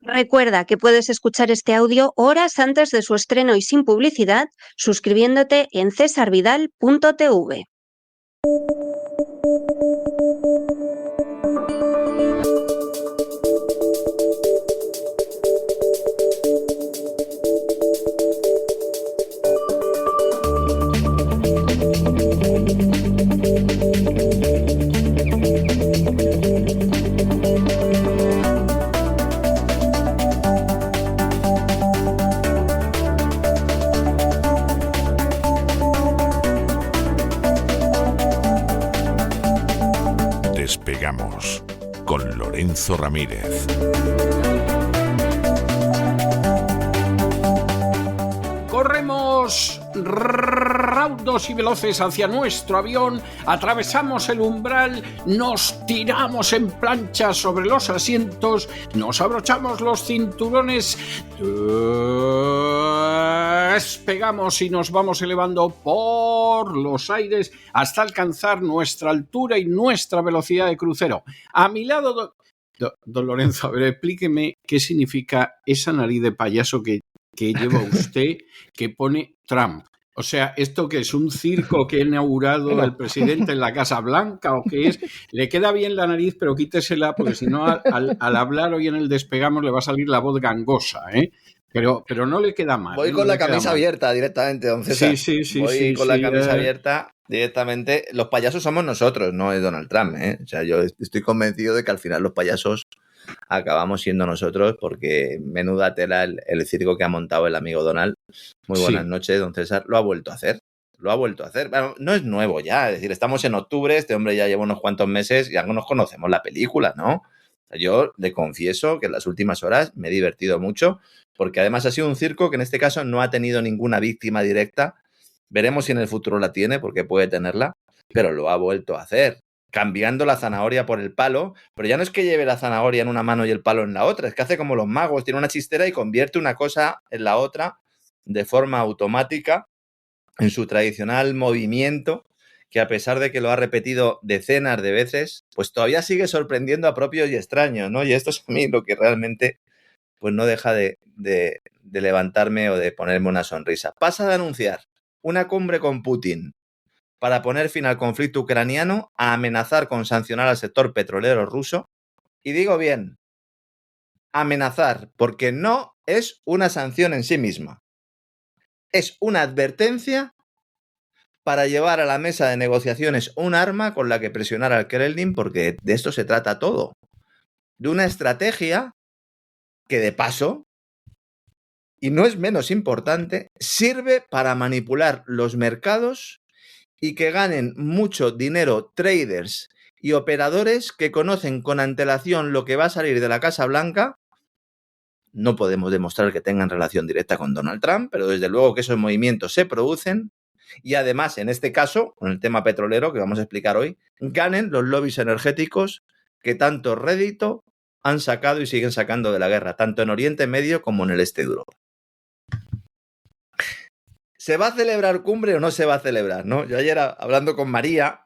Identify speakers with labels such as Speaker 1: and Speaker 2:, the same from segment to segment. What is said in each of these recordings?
Speaker 1: Recuerda que puedes escuchar este audio horas antes de su estreno y sin publicidad suscribiéndote en cesarvidal.tv.
Speaker 2: Despegamos con Lorenzo Ramírez.
Speaker 3: Corremos raudos y veloces hacia nuestro avión, atravesamos el umbral, nos tiramos en plancha sobre los asientos, nos abrochamos los cinturones, despegamos y nos vamos elevando por los aires hasta alcanzar nuestra altura y nuestra velocidad de crucero. A mi lado, don Lorenzo, a ver, explíqueme qué significa esa nariz de payaso que lleva usted, que pone Trump. O sea, ¿esto qué es? ¿Un circo que ha inaugurado el presidente en la Casa Blanca o qué es? Le queda bien la nariz, pero quítesela, porque si no, al hablar hoy en el Despegamos le va a salir la voz gangosa, ¿eh? Pero no le queda mal.
Speaker 4: Voy con la camisa abierta directamente, don César.
Speaker 3: Sí.
Speaker 4: Voy con la camisa abierta directamente. Los payasos somos nosotros, no es Donald Trump, ¿eh? O sea, yo estoy convencido de que al final los payasos acabamos siendo nosotros, porque menuda tela el circo que ha montado el amigo Donald. Muy buenas noches, don César. Lo ha vuelto a hacer. Bueno, no es nuevo ya, es decir, estamos en octubre, este hombre ya lleva unos cuantos meses, ya nos conocemos la película, ¿no? Yo le confieso que en las últimas horas me he divertido mucho, porque además ha sido un circo que en este caso no ha tenido ninguna víctima directa. Veremos si en el futuro la tiene, porque puede tenerla, pero lo ha vuelto a hacer, cambiando la zanahoria por el palo, pero ya no es que lleve la zanahoria en una mano y el palo en la otra, es que hace como los magos, tiene una chistera y convierte una cosa en la otra de forma automática en su tradicional movimiento, que a pesar de que lo ha repetido decenas de veces, pues todavía sigue sorprendiendo a propios y extraños, ¿no? Y esto es a mí lo que realmente pues no deja de levantarme o de ponerme una sonrisa. Pasa de anunciar una cumbre con Putin para poner fin al conflicto ucraniano a amenazar con sancionar al sector petrolero ruso. Y digo bien, amenazar, porque no es una sanción en sí misma. Es una advertencia para llevar a la mesa de negociaciones un arma con la que presionar al Kremlin, porque de esto se trata todo. De una estrategia que, de paso, y no es menos importante, sirve para manipular los mercados y que ganen mucho dinero traders y operadores que conocen con antelación lo que va a salir de la Casa Blanca. No podemos demostrar que tengan relación directa con Donald Trump, pero desde luego que esos movimientos se producen y además, en este caso, con el tema petrolero que vamos a explicar hoy, ganen los lobbies energéticos que tanto rédito han sacado y siguen sacando de la guerra, tanto en Oriente Medio como en el este de Europa. ¿Se va a celebrar cumbre o no se va a celebrar, no? Yo ayer, hablando con María,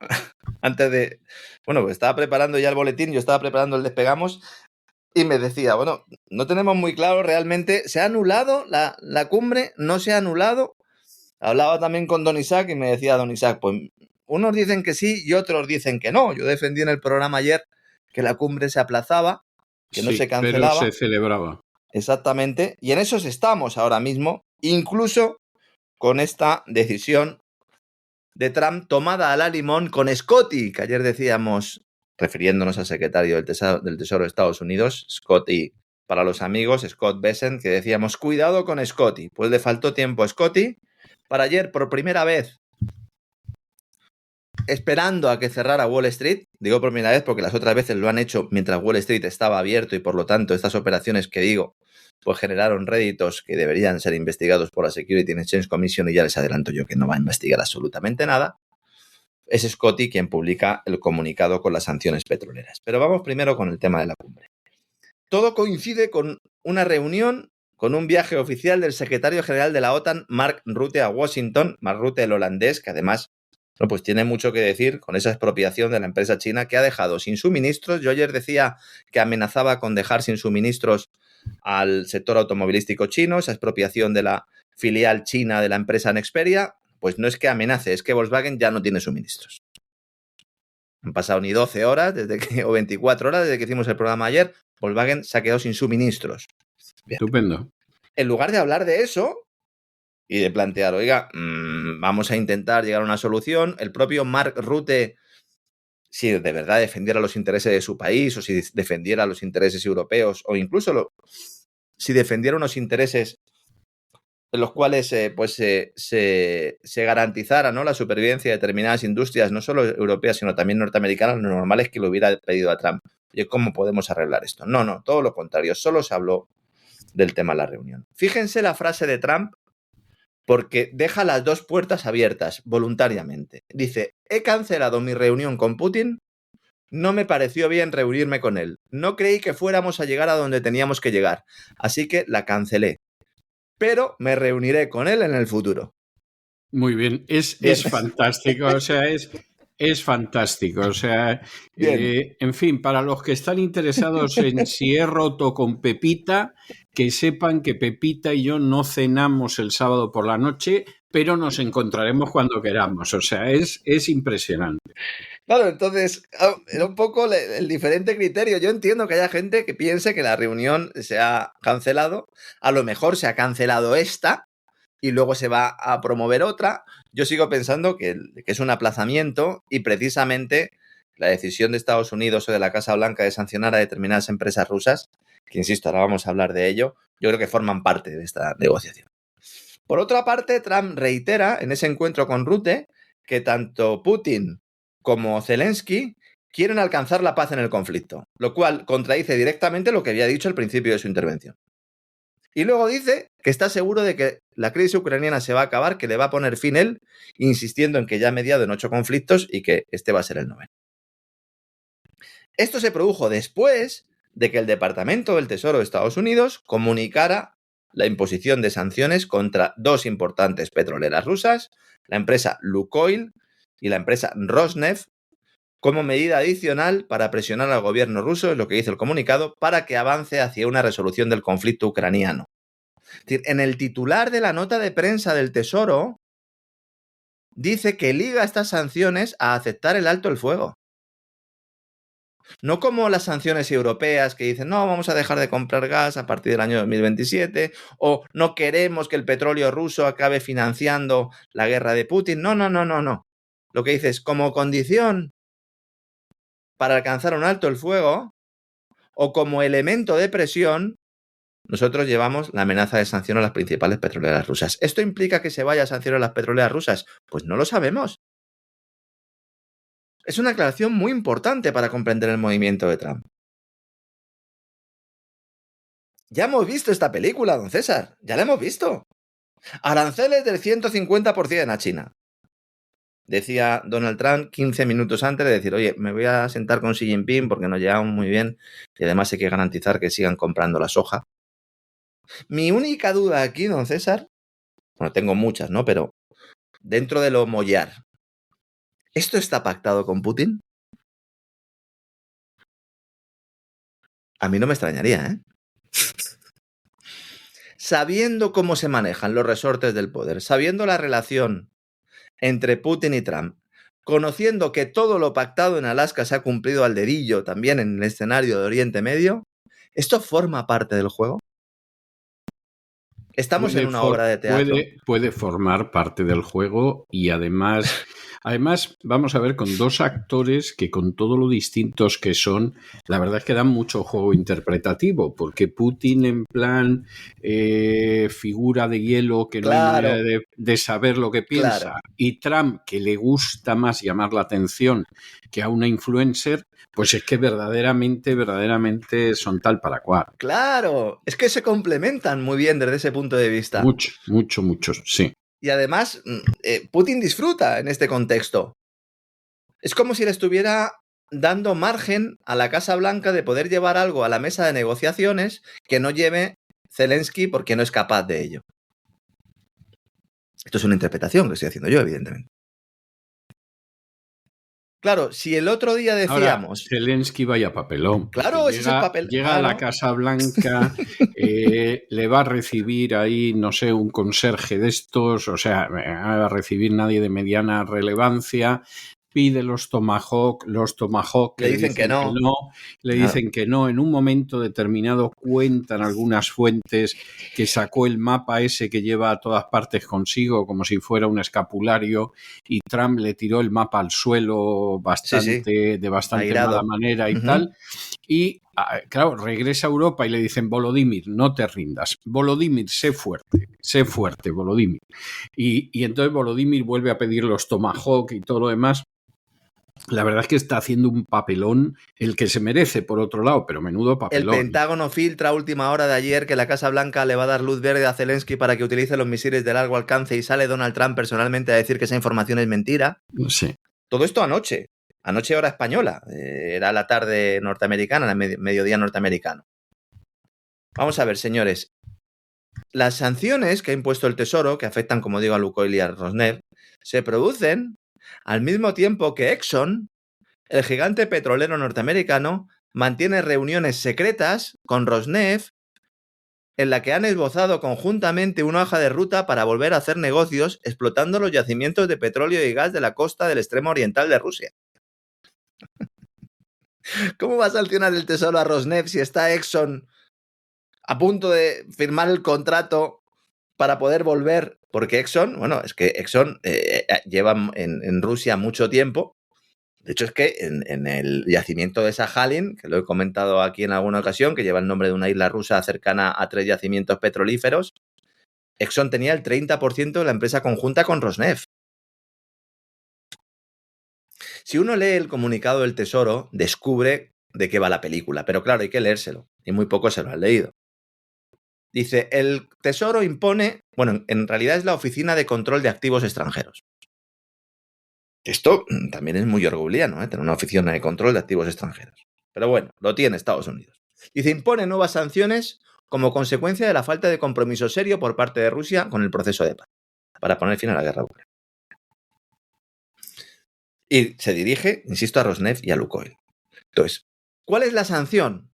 Speaker 4: antes de... Bueno, pues estaba preparando ya el boletín, yo estaba preparando el Despegamos y me decía, bueno, no tenemos muy claro realmente, ¿se ha anulado la cumbre? ¿No se ha anulado? Hablaba también con don Isaac y me decía don Isaac, pues unos dicen que sí y otros dicen que no. Yo defendí en el programa ayer que la cumbre se aplazaba, que no se cancelaba.
Speaker 3: Pero se celebraba.
Speaker 4: Exactamente, y en esos estamos ahora mismo, incluso con esta decisión de Trump tomada a la limón con Scotty, que ayer decíamos, refiriéndonos al secretario del Tesoro de Estados Unidos, Scotty para los amigos, Scott Bessent, que decíamos, cuidado con Scotty. Pues le faltó tiempo a Scotty para ayer, por primera vez, esperando a que cerrara Wall Street. Digo por primera vez porque las otras veces lo han hecho mientras Wall Street estaba abierto y por lo tanto estas operaciones que digo pues generaron réditos que deberían ser investigados por la Securities and Exchange Commission, y ya les adelanto yo que no va a investigar absolutamente nada. Es Scotty quien publica el comunicado con las sanciones petroleras. Pero vamos primero con el tema de la cumbre. Todo coincide con una reunión, con un viaje oficial del secretario general de la OTAN, Mark Rutte, a Washington. Mark Rutte, el holandés, que además pues tiene mucho que decir con esa expropiación de la empresa china que ha dejado sin suministros. Yo ayer decía que amenazaba con dejar sin suministros al sector automovilístico chino, esa expropiación de la filial china de la empresa Nexperia, pues no es que amenace, es que Volkswagen ya no tiene suministros. Han pasado ni 12 horas o 24 horas desde que hicimos el programa ayer, Volkswagen se ha quedado sin suministros.
Speaker 3: Bien. Estupendo.
Speaker 4: En lugar de hablar de eso y de plantear, oiga, vamos a intentar llegar a una solución, el propio Mark Rutte, si de verdad defendiera los intereses de su país o si defendiera los intereses europeos o incluso si defendiera unos intereses en los cuales se garantizara, ¿no?, la supervivencia de determinadas industrias, no solo europeas, sino también norteamericanas, lo normal es que lo hubiera pedido a Trump. Oye, ¿cómo podemos arreglar esto? No, todo lo contrario, solo se habló del tema en la reunión. Fíjense la frase de Trump, porque deja las dos puertas abiertas voluntariamente. Dice, he cancelado mi reunión con Putin, no me pareció bien reunirme con él. No creí que fuéramos a llegar a donde teníamos que llegar, así que la cancelé. Pero me reuniré con él en el futuro.
Speaker 3: Muy bien, es fantástico, o sea, es fantástico, o sea, en fin, para los que están interesados en si he roto con Pepita, que sepan que Pepita y yo no cenamos el sábado por la noche, pero nos encontraremos cuando queramos, o sea, es impresionante.
Speaker 4: Claro, entonces, era un poco el diferente criterio. Yo entiendo que haya gente que piense que la reunión se ha cancelado, a lo mejor se ha cancelado esta y luego se va a promover otra. Yo sigo pensando que es un aplazamiento y precisamente la decisión de Estados Unidos o de la Casa Blanca de sancionar a determinadas empresas rusas, que insisto, ahora vamos a hablar de ello, yo creo que forman parte de esta negociación. Por otra parte, Trump reitera en ese encuentro con Rutte que tanto Putin como Zelensky quieren alcanzar la paz en el conflicto, lo cual contradice directamente lo que había dicho al principio de su intervención. Y luego dice que está seguro de que la crisis ucraniana se va a acabar, que le va a poner fin él, insistiendo en que ya ha mediado en 8 conflictos y que este va a ser el 9. Esto se produjo después de que el Departamento del Tesoro de Estados Unidos comunicara la imposición de sanciones contra 2 importantes petroleras rusas, la empresa Lukoil y la empresa Rosneft, como medida adicional para presionar al gobierno ruso, es lo que dice el comunicado, para que avance hacia una resolución del conflicto ucraniano. Es decir, en el titular de la nota de prensa del Tesoro dice que liga estas sanciones a aceptar el alto el fuego. No como las sanciones europeas que dicen, no, vamos a dejar de comprar gas a partir del año 2027, o no queremos que el petróleo ruso acabe financiando la guerra de Putin. No. Lo que dice es, como condición para alcanzar un alto el fuego, o como elemento de presión, nosotros llevamos la amenaza de sanción a las principales petroleras rusas. ¿Esto implica que se vaya a sancionar a las petroleras rusas? Pues no lo sabemos. Es una aclaración muy importante para comprender el movimiento de Trump. Ya hemos visto esta película, don César. Ya la hemos visto. Aranceles del 150% a China. Decía Donald Trump 15 minutos antes de decir, oye, me voy a sentar con Xi Jinping porque nos llevamos muy bien y además hay que garantizar que sigan comprando la soja. Mi única duda aquí, don César, bueno, tengo muchas, ¿no? Pero dentro de lo mollar, ¿esto está pactado con Putin? A mí no me extrañaría, ¿eh? Sabiendo cómo se manejan los resortes del poder, sabiendo la relación entre Putin y Trump, conociendo que todo lo pactado en Alaska se ha cumplido al dedillo también en el escenario de Oriente Medio, ¿esto forma parte del juego? Estamos en una obra de teatro.
Speaker 3: Puede formar parte del juego y además vamos a ver con 2 actores que con todo lo distintos que son, la verdad es que dan mucho juego interpretativo, porque Putin en plan figura de hielo que no hay manera de saber lo que piensa, y Trump que le gusta más llamar la atención que a una influencer, pues es que verdaderamente son tal para cual.
Speaker 4: Claro, es que se complementan muy bien desde ese punto de vista.
Speaker 3: Mucho, sí.
Speaker 4: Y además, Putin disfruta en este contexto. Es como si le estuviera dando margen a la Casa Blanca de poder llevar algo a la mesa de negociaciones que no lleve Zelensky porque no es capaz de ello. Esto es una interpretación que estoy haciendo yo, evidentemente. Claro, si el otro día decíamos...
Speaker 3: Ahora, Zelensky vaya papelón.
Speaker 4: Claro, ese es el papel.
Speaker 3: Llega a la Casa Blanca, le va a recibir ahí, no sé, un conserje de estos, o sea, no va a recibir nadie de mediana relevancia, pide los Tomahawk
Speaker 4: le dicen que no.
Speaker 3: Le dicen que no. En un momento determinado cuentan algunas fuentes que sacó el mapa ese que lleva a todas partes consigo como si fuera un escapulario y Trump le tiró el mapa al suelo de bastante
Speaker 4: airado,
Speaker 3: mala manera y tal. Y claro, regresa a Europa y le dicen: Volodymyr, no te rindas. Volodymyr, sé fuerte, Volodymyr. Y entonces Volodymyr vuelve a pedir los Tomahawk y todo lo demás. La verdad es que está haciendo un papelón, el que se merece, por otro lado, pero menudo papelón.
Speaker 4: El Pentágono filtra a última hora de ayer que la Casa Blanca le va a dar luz verde a Zelensky para que utilice los misiles de largo alcance y sale Donald Trump personalmente a decir que esa información es mentira.
Speaker 3: Sí.
Speaker 4: Todo esto anoche hora española, era la tarde norteamericana, el mediodía norteamericano. Vamos a ver, señores, las sanciones que ha impuesto el Tesoro, que afectan, como digo, a Lukoil y a Rosneft, se producen al mismo tiempo que Exxon, el gigante petrolero norteamericano, mantiene reuniones secretas con Rosneft en la que han esbozado conjuntamente una hoja de ruta para volver a hacer negocios explotando los yacimientos de petróleo y gas de la costa del extremo oriental de Rusia. ¿Cómo va a sancionar el Tesoro a Rosneft si está Exxon a punto de firmar el contrato para poder volver? Porque Exxon, bueno, es que Exxon lleva en Rusia mucho tiempo. De hecho, es que en el yacimiento de Sajalin, que lo he comentado aquí en alguna ocasión, que lleva el nombre de una isla rusa cercana a 3 yacimientos petrolíferos, Exxon tenía el 30% de la empresa conjunta con Rosneft. Si uno lee el comunicado del Tesoro, descubre de qué va la película, pero claro, hay que leérselo, y muy pocos se lo han leído. Dice, el Tesoro impone, bueno, en realidad es la Oficina de Control de Activos Extranjeros. Esto también es muy orwelliano, tener una oficina de control de activos extranjeros. Pero bueno, lo tiene Estados Unidos. Dice, impone nuevas sanciones como consecuencia de la falta de compromiso serio por parte de Rusia con el proceso de paz, para poner fin a la guerra ucraniana. Y se dirige, insisto, a Rosneft y a Lukoil. Entonces, ¿cuál es la sanción?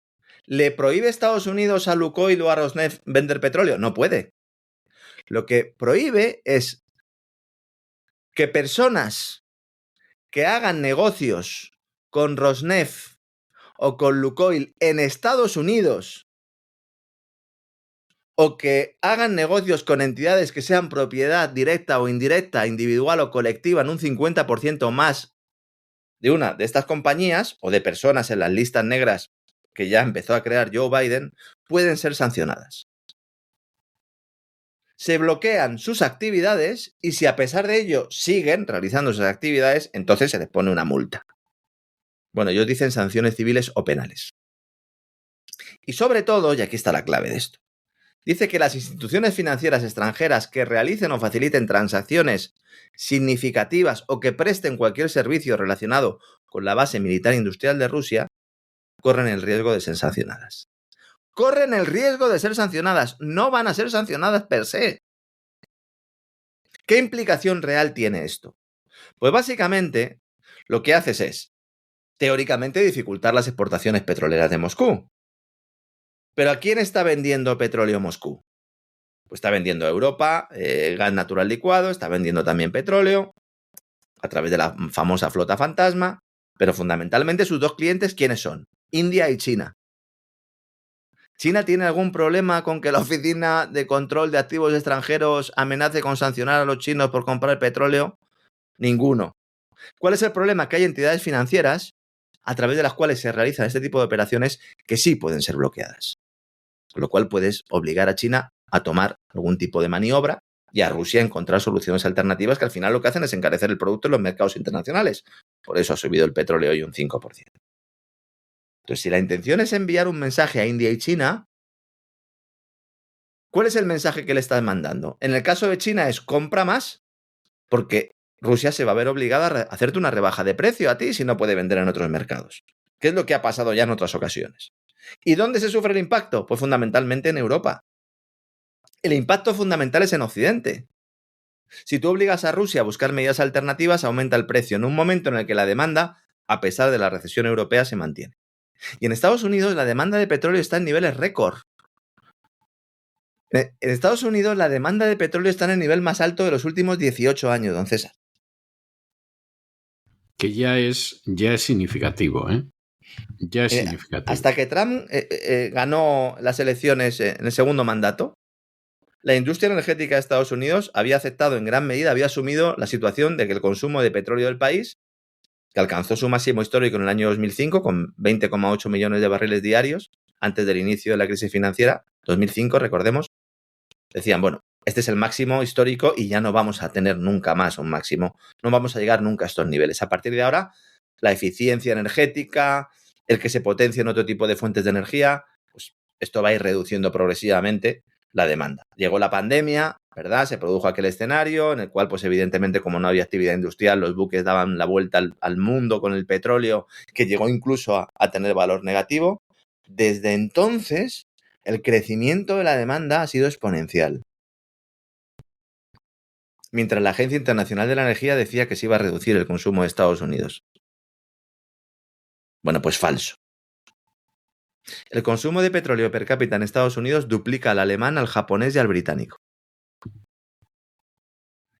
Speaker 4: ¿Le prohíbe Estados Unidos a Lukoil o a Rosneft vender petróleo? No puede. Lo que prohíbe es que personas que hagan negocios con Rosneft o con Lukoil en Estados Unidos o que hagan negocios con entidades que sean propiedad directa o indirecta, individual o colectiva en un 50% más de una de estas compañías o de personas en las listas negras que ya empezó a crear Joe Biden, pueden ser sancionadas. Se bloquean sus actividades y si a pesar de ello siguen realizando esas actividades, entonces se les pone una multa. Bueno, ellos dicen sanciones civiles o penales. Y sobre todo, y aquí está la clave de esto, dice que las instituciones financieras extranjeras que realicen o faciliten transacciones significativas o que presten cualquier servicio relacionado con la base militar industrial de Rusia corren el riesgo de ser sancionadas. Corren el riesgo de ser sancionadas, no van a ser sancionadas per se. ¿Qué implicación real tiene esto? Pues básicamente lo que haces es, teóricamente, dificultar las exportaciones petroleras de Moscú. ¿Pero a quién está vendiendo petróleo Moscú? Pues está vendiendo a Europa gas natural licuado, está vendiendo también petróleo a través de la famosa flota fantasma, pero fundamentalmente sus dos clientes, ¿quiénes son? India y China. ¿China tiene algún problema con que la Oficina de Control de Activos Extranjeros amenace con sancionar a los chinos por comprar petróleo? Ninguno. ¿Cuál es el problema? Que hay entidades financieras a través de las cuales se realizan este tipo de operaciones que sí pueden ser bloqueadas. Con lo cual puedes obligar a China a tomar algún tipo de maniobra y a Rusia a encontrar soluciones alternativas que al final lo que hacen es encarecer el producto en los mercados internacionales. Por eso ha subido el petróleo hoy un 5%. Entonces, si la intención es enviar un mensaje a India y China, ¿cuál es el mensaje que le estás mandando? En el caso de China es compra más, porque Rusia se va a ver obligada a hacerte una rebaja de precio a ti si no puede vender en otros mercados. ¿Qué es lo que ha pasado ya en otras ocasiones? ¿Y dónde se sufre el impacto? Pues fundamentalmente en Europa. El impacto fundamental es en Occidente. Si tú obligas a Rusia a buscar medidas alternativas, aumenta el precio en un momento en el que la demanda, a pesar de la recesión europea, se mantiene. Y en Estados Unidos la demanda de petróleo está en niveles récord. En Estados Unidos la demanda de petróleo está en el nivel más alto de los últimos 18 años, don César.
Speaker 3: Que ya es significativo, ¿eh? Ya es significativo.
Speaker 4: Hasta que Trump ganó las elecciones en el segundo mandato, la industria energética de Estados Unidos había aceptado en gran medida, había asumido la situación de que el consumo de petróleo del país, que alcanzó su máximo histórico en el año 2005 con 20,8 millones de barriles diarios, antes del inicio de la crisis financiera, 2005, recordemos, decían, bueno, este es el máximo histórico y ya no vamos a tener nunca más un máximo, no vamos a llegar nunca a estos niveles. A partir de ahora, la eficiencia energética, el que se potencien otro tipo de fuentes de energía, pues esto va a ir reduciendo progresivamente la demanda. Llegó la pandemia, ¿verdad? Se produjo aquel escenario en el cual, pues evidentemente, como no había actividad industrial, los buques daban la vuelta al mundo con el petróleo, que llegó incluso a tener valor negativo. Desde entonces, el crecimiento de la demanda ha sido exponencial. Mientras la Agencia Internacional de la Energía decía que se iba a reducir el consumo de Estados Unidos. Bueno, pues falso. El consumo de petróleo per cápita en Estados Unidos duplica al alemán, al japonés y al británico.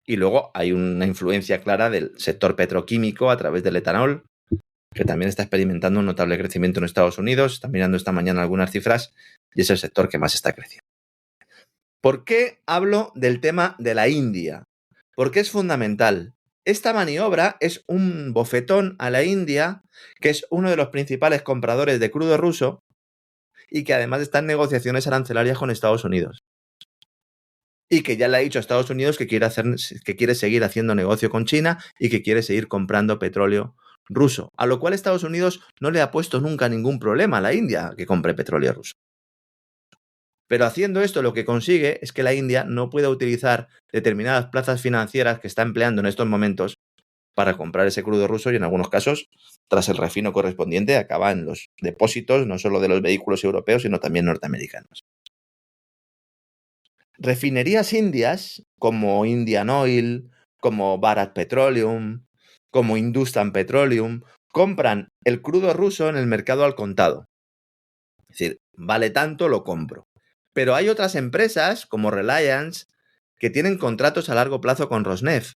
Speaker 4: Y luego hay una influencia clara del sector petroquímico a través del etanol, que también está experimentando un notable crecimiento en Estados Unidos. Está mirando esta mañana algunas cifras y es el sector que más está creciendo. ¿Por qué hablo del tema de la India? Porque es fundamental. Esta maniobra es un bofetón a la India, que es uno de los principales compradores de crudo ruso y que además está en negociaciones arancelarias con Estados Unidos. Y que ya le ha dicho a Estados Unidos que quiere seguir haciendo negocio con China y que quiere seguir comprando petróleo ruso. A lo cual Estados Unidos no le ha puesto nunca ningún problema a la India que compre petróleo ruso. Pero haciendo esto lo que consigue es que la India no pueda utilizar determinadas plazas financieras que está empleando en estos momentos para comprar ese crudo ruso y en algunos casos, tras el refino correspondiente, acaba en los depósitos no solo de los vehículos europeos, sino también norteamericanos. Refinerías indias como Indian Oil, como Bharat Petroleum, como Hindustan Petroleum, compran el crudo ruso en el mercado al contado. Es decir, vale tanto, lo compro. Pero hay otras empresas, como Reliance, que tienen contratos a largo plazo con Rosneft.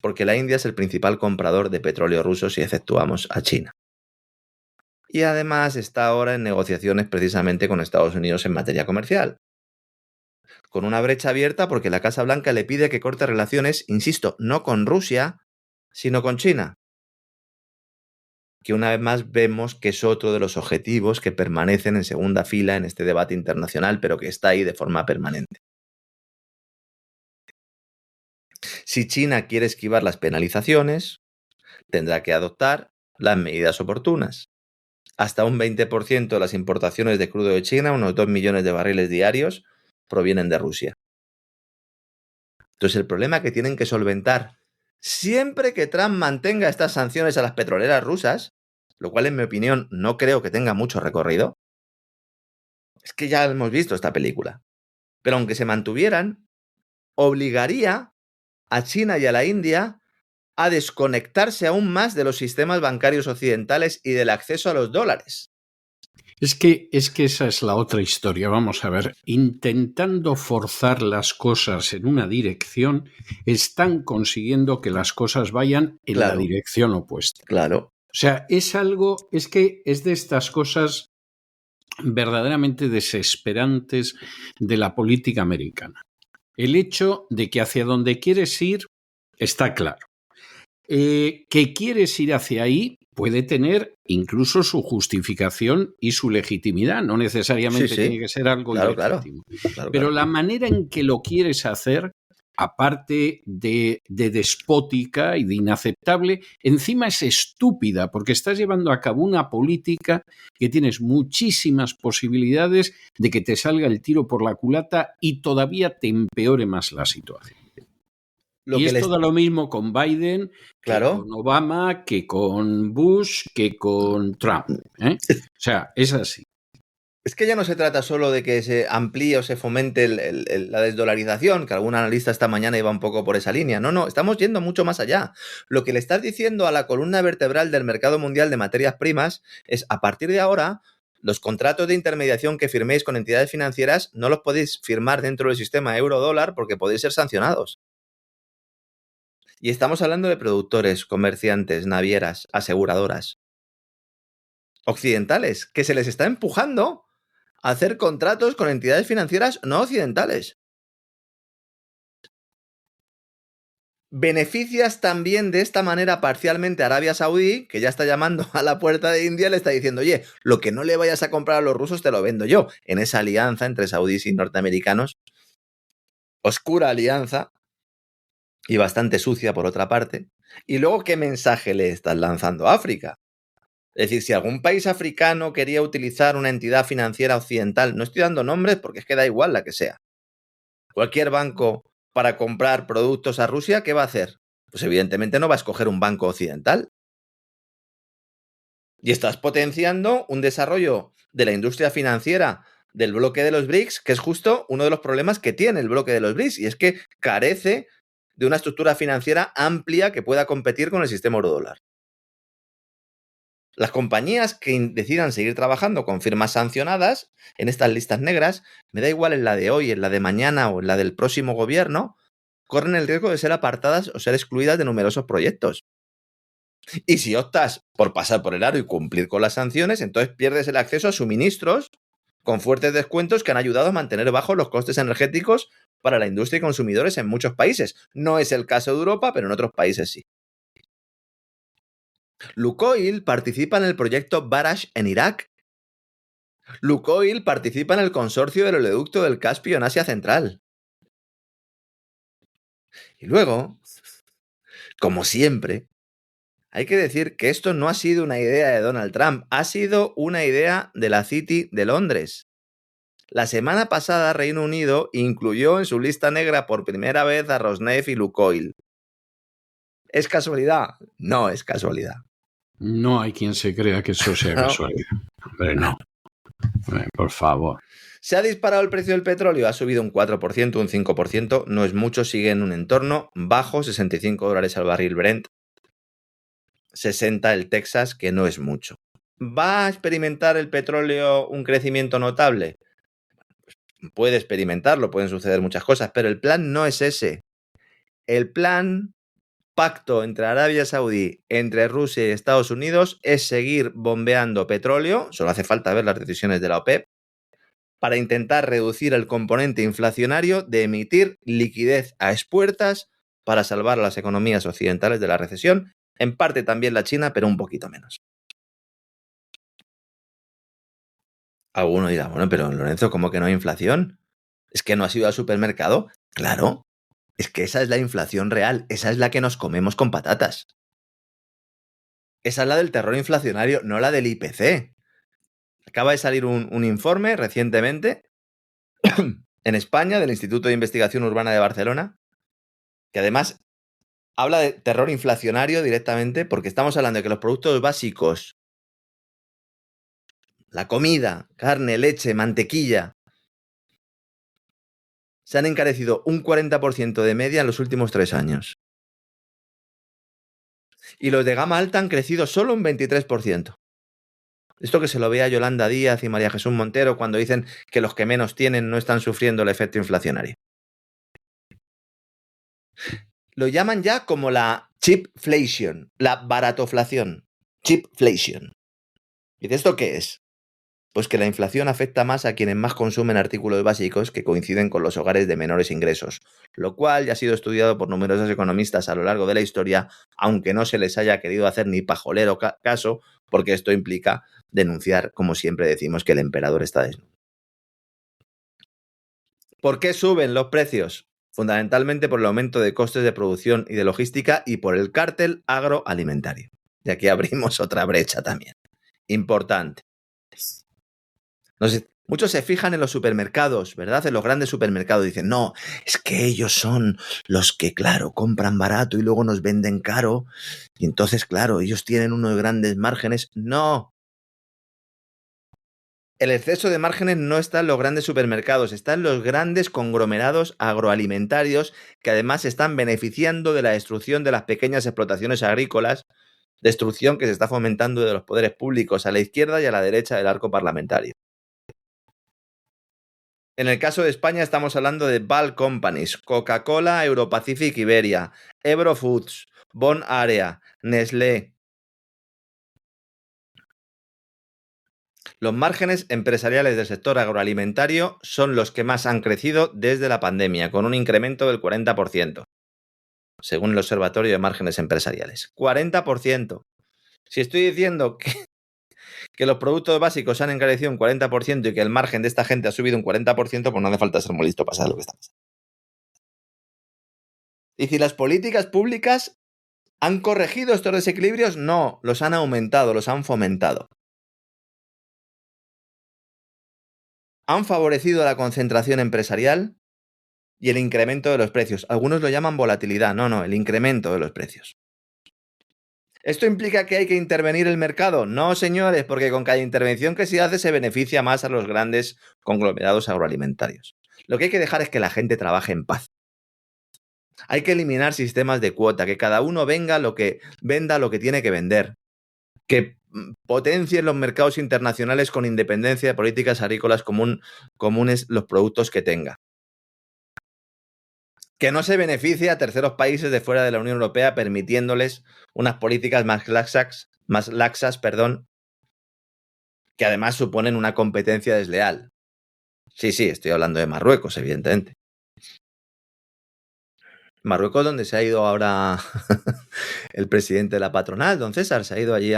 Speaker 4: Porque la India es el principal comprador de petróleo ruso si exceptuamos a China. Y además está ahora en negociaciones precisamente con Estados Unidos en materia comercial. Con una brecha abierta porque la Casa Blanca le pide que corte relaciones, insisto, no con Rusia, sino con China. Que una vez más vemos que es otro de los objetivos que permanecen en segunda fila en este debate internacional, pero que está ahí de forma permanente. Si China quiere esquivar las penalizaciones, tendrá que adoptar las medidas oportunas. Hasta un 20% de las importaciones de crudo de China, unos 2 millones de barriles diarios, provienen de Rusia. Entonces el problema que tienen que solventar, siempre que Trump mantenga estas sanciones a las petroleras rusas, lo cual en mi opinión no creo que tenga mucho recorrido, es que ya hemos visto esta película. Pero aunque se mantuvieran, obligaría a China y a la India a desconectarse aún más de los sistemas bancarios occidentales y del acceso a los dólares.
Speaker 3: Es que esa es la otra historia. Vamos a ver, intentando forzar las cosas en una dirección, están consiguiendo que las cosas vayan en la dirección opuesta.
Speaker 4: Claro.
Speaker 3: O sea, es de estas cosas verdaderamente desesperantes de la política americana. El hecho de que hacia donde quieres ir está claro. Que quieres ir hacia ahí puede tener incluso su justificación y su legitimidad. No necesariamente tiene que ser algo ilegítimo. Claro. Pero la manera en que lo quieres hacer, aparte de despótica y de inaceptable, encima es estúpida, porque estás llevando a cabo una política que tienes muchísimas posibilidades de que te salga el tiro por la culata y todavía te empeore más la situación. Y esto da lo mismo con Biden, que con Obama, que con Bush, que con Trump. O sea, es así.
Speaker 4: Es que ya no se trata solo de que se amplíe o se fomente la desdolarización, que algún analista esta mañana iba un poco por esa línea. No, estamos yendo mucho más allá. Lo que le estás diciendo a la columna vertebral del mercado mundial de materias primas es, a partir de ahora, los contratos de intermediación que firméis con entidades financieras no los podéis firmar dentro del sistema euro-dólar porque podéis ser sancionados. Y estamos hablando de productores, comerciantes, navieras, aseguradoras occidentales, que se les está empujando a hacer contratos con entidades financieras no occidentales. Beneficias también de esta manera parcialmente a Arabia Saudí, que ya está llamando a la puerta de India, le está diciendo, oye, lo que no le vayas a comprar a los rusos te lo vendo yo. En esa alianza entre saudíes y norteamericanos, oscura alianza y bastante sucia por otra parte. Y luego, ¿qué mensaje le estás lanzando a África? Es decir, si algún país africano quería utilizar una entidad financiera occidental, no estoy dando nombres porque es que da igual la que sea. Cualquier banco para comprar productos a Rusia, ¿qué va a hacer? Pues evidentemente no va a escoger un banco occidental. Y estás potenciando un desarrollo de la industria financiera del bloque de los BRICS, que es justo uno de los problemas que tiene el bloque de los BRICS, y es que carece de una estructura financiera amplia que pueda competir con el sistema eurodólar. Las compañías que decidan seguir trabajando con firmas sancionadas en estas listas negras, me da igual en la de hoy, en la de mañana o en la del próximo gobierno, corren el riesgo de ser apartadas o ser excluidas de numerosos proyectos. Y si optas por pasar por el aro y cumplir con las sanciones, entonces pierdes el acceso a suministros con fuertes descuentos que han ayudado a mantener bajos los costes energéticos para la industria y consumidores en muchos países. No es el caso de Europa, pero en otros países sí. Lukoil participa en el proyecto Barash en Irak. Lukoil participa en el consorcio del oleoducto del Caspio en Asia Central. Y luego, como siempre, hay que decir que esto no ha sido una idea de Donald Trump, ha sido una idea de la City de Londres. La semana pasada Reino Unido incluyó en su lista negra por primera vez a Rosneft y Lukoil. ¿Es casualidad? No es casualidad.
Speaker 3: No hay quien se crea que eso sea casualidad. Hombre, no. Por favor.
Speaker 4: ¿Se ha disparado el precio del petróleo? Ha subido un 4%, un 5%. No es mucho, sigue en un entorno bajo, $65 al barril Brent. 60 el Texas, que no es mucho. ¿Va a experimentar el petróleo un crecimiento notable? Puede experimentarlo, pueden suceder muchas cosas, pero el plan no es ese. El plan, pacto entre Arabia Saudí, entre Rusia y Estados Unidos, es seguir bombeando petróleo, solo hace falta ver las decisiones de la OPEP, para intentar reducir el componente inflacionario de emitir liquidez a expuertas para salvar a las economías occidentales de la recesión, en parte también la China, pero un poquito menos. Alguno dirá, bueno, pero Lorenzo, ¿cómo que no hay inflación? ¿Es que no has ido al supermercado? Claro, es que esa es la inflación real, esa es la que nos comemos con patatas. Esa es la del terror inflacionario, no la del IPC. Acaba de salir un informe recientemente en España del Instituto de Investigación Urbana de Barcelona, que además habla de terror inflacionario directamente porque estamos hablando de que los productos básicos, la comida, carne, leche, mantequilla, se han encarecido un 40% de media en los últimos 3 años. Y los de gama alta han crecido solo un 23%. Esto que se lo ve a Yolanda Díaz y María Jesús Montero cuando dicen que los que menos tienen no están sufriendo el efecto inflacionario. Lo llaman ya como la cheapflation, la baratoflación. Cheapflation. ¿Y de esto qué es? Pues que la inflación afecta más a quienes más consumen artículos básicos que coinciden con los hogares de menores ingresos, lo cual ya ha sido estudiado por numerosos economistas a lo largo de la historia, aunque no se les haya querido hacer ni pajolero caso, porque esto implica denunciar, como siempre decimos, que el emperador está desnudo. ¿Por qué suben los precios? Fundamentalmente por el aumento de costes de producción y de logística y por el cártel agroalimentario. Y aquí abrimos otra brecha también. Importante. Muchos se fijan en los supermercados, ¿verdad? En los grandes supermercados. Dicen, no, es que ellos son los que, claro, compran barato y luego nos venden caro. Y entonces, claro, ellos tienen unos grandes márgenes. No. el exceso de márgenes no está en los grandes supermercados, está en los grandes conglomerados agroalimentarios que además están beneficiando de la destrucción de las pequeñas explotaciones agrícolas, destrucción que se está fomentando de los poderes públicos a la izquierda y a la derecha del arco parlamentario. En el caso de España estamos hablando de Bulk Companies, Coca-Cola, Europacific Iberia, Ebro Foods, Bon Area, Nestlé. Los márgenes empresariales del sector agroalimentario son los que más han crecido desde la pandemia, con un incremento del 40%, según el Observatorio de Márgenes Empresariales. 40%. Si estoy diciendo que los productos básicos han encarecido un 40% y que el margen de esta gente ha subido un 40%, pues no hace falta ser muy listo para saber lo que está pasando. Y si las políticas públicas han corregido estos desequilibrios, no, los han aumentado, los han fomentado. Han favorecido la concentración empresarial y el incremento de los precios. Algunos lo llaman volatilidad. No, el incremento de los precios. ¿Esto implica que hay que intervenir el mercado? No, señores, porque con cada intervención que se hace se beneficia más a los grandes conglomerados agroalimentarios. Lo que hay que dejar es que la gente trabaje en paz. Hay que eliminar sistemas de cuota, que cada uno venda lo que tiene que vender, que potencien los mercados internacionales con independencia de políticas agrícolas comunes los productos que tenga. Que no se beneficie a terceros países de fuera de la Unión Europea permitiéndoles unas políticas más laxas, que además suponen una competencia desleal. Sí, estoy hablando de Marruecos, evidentemente. Marruecos, donde se ha ido ahora el presidente de la patronal, don César, se ha ido allí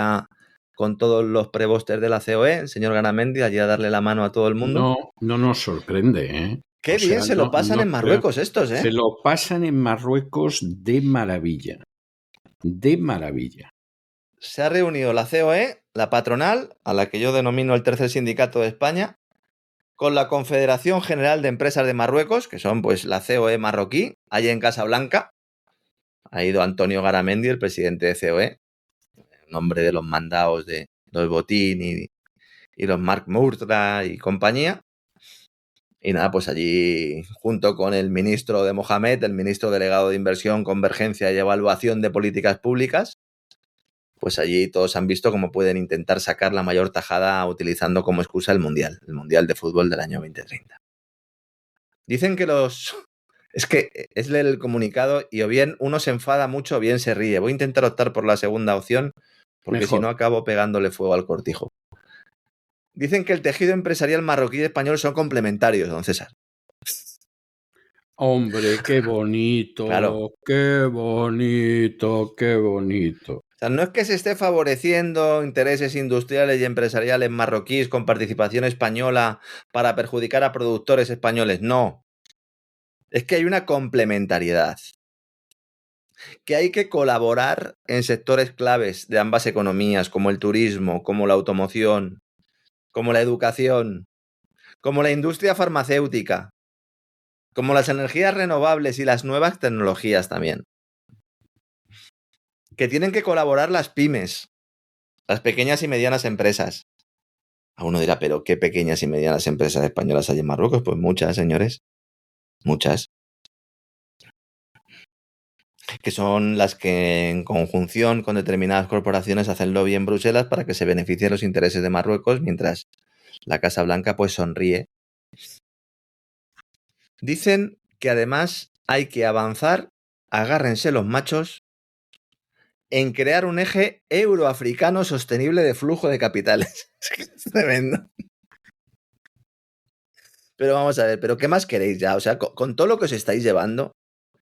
Speaker 4: con todos los prebósters de la COE, el señor Garamendi, allí a darle la mano a todo el mundo.
Speaker 3: No nos sorprende, ¿eh?
Speaker 4: Qué bien se lo pasan en Marruecos estos, ¿eh?
Speaker 3: Se lo pasan en Marruecos de maravilla. De maravilla.
Speaker 4: Se ha reunido la COE, la patronal, a la que yo denomino el tercer sindicato de España, con la Confederación General de Empresas de Marruecos, que son pues la COE marroquí, allí en Casablanca. Ha ido Antonio Garamendi, el presidente de COE, en nombre de los mandados de los Botín y los Marc Murtra y compañía. Y nada, pues allí, junto con el ministro de Mohamed, el ministro delegado de Inversión, Convergencia y Evaluación de Políticas Públicas, pues allí todos han visto cómo pueden intentar sacar la mayor tajada utilizando como excusa el Mundial de Fútbol del año 2030. Dicen que es que es leer el comunicado y o bien uno se enfada mucho o bien se ríe. Voy a intentar optar por la segunda opción, porque si no acabo pegándole fuego al cortijo. Dicen que el tejido empresarial marroquí y español son complementarios, don César.
Speaker 3: Hombre, qué bonito,
Speaker 4: claro.
Speaker 3: Qué bonito, qué bonito.
Speaker 4: O sea, no es que se esté favoreciendo intereses industriales y empresariales marroquíes con participación española para perjudicar a productores españoles, no. Es que hay una complementariedad. Que hay que colaborar en sectores claves de ambas economías, como el turismo, como la automoción, como la educación, como la industria farmacéutica, como las energías renovables y las nuevas tecnologías también. Que tienen que colaborar las pymes, las pequeñas y medianas empresas. A uno dirá, ¿pero qué pequeñas y medianas empresas españolas hay en Marruecos? Pues muchas, señores. Muchas. Que son las que en conjunción con determinadas corporaciones hacen lobby en Bruselas para que se beneficien los intereses de Marruecos, mientras la Casa Blanca pues sonríe. Dicen que además hay que avanzar, agárrense los machos, en crear un eje euroafricano sostenible de flujo de capitales. Es tremendo. Pero vamos a ver, ¿pero qué más queréis ya? O sea, con todo lo que os estáis llevando,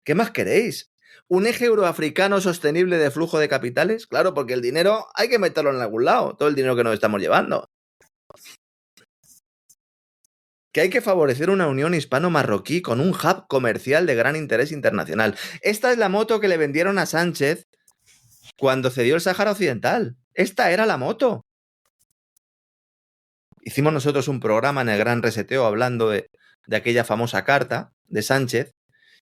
Speaker 4: ¿qué más queréis? ¿Un eje euroafricano sostenible de flujo de capitales? Claro, porque el dinero hay que meterlo en algún lado, todo el dinero que nos estamos llevando. Que hay que favorecer una unión hispano-marroquí con un hub comercial de gran interés internacional. Esta es la moto que le vendieron a Sánchez cuando cedió el Sáhara Occidental. Esta era la moto. Hicimos nosotros un programa en el Gran Reseteo hablando de aquella famosa carta de Sánchez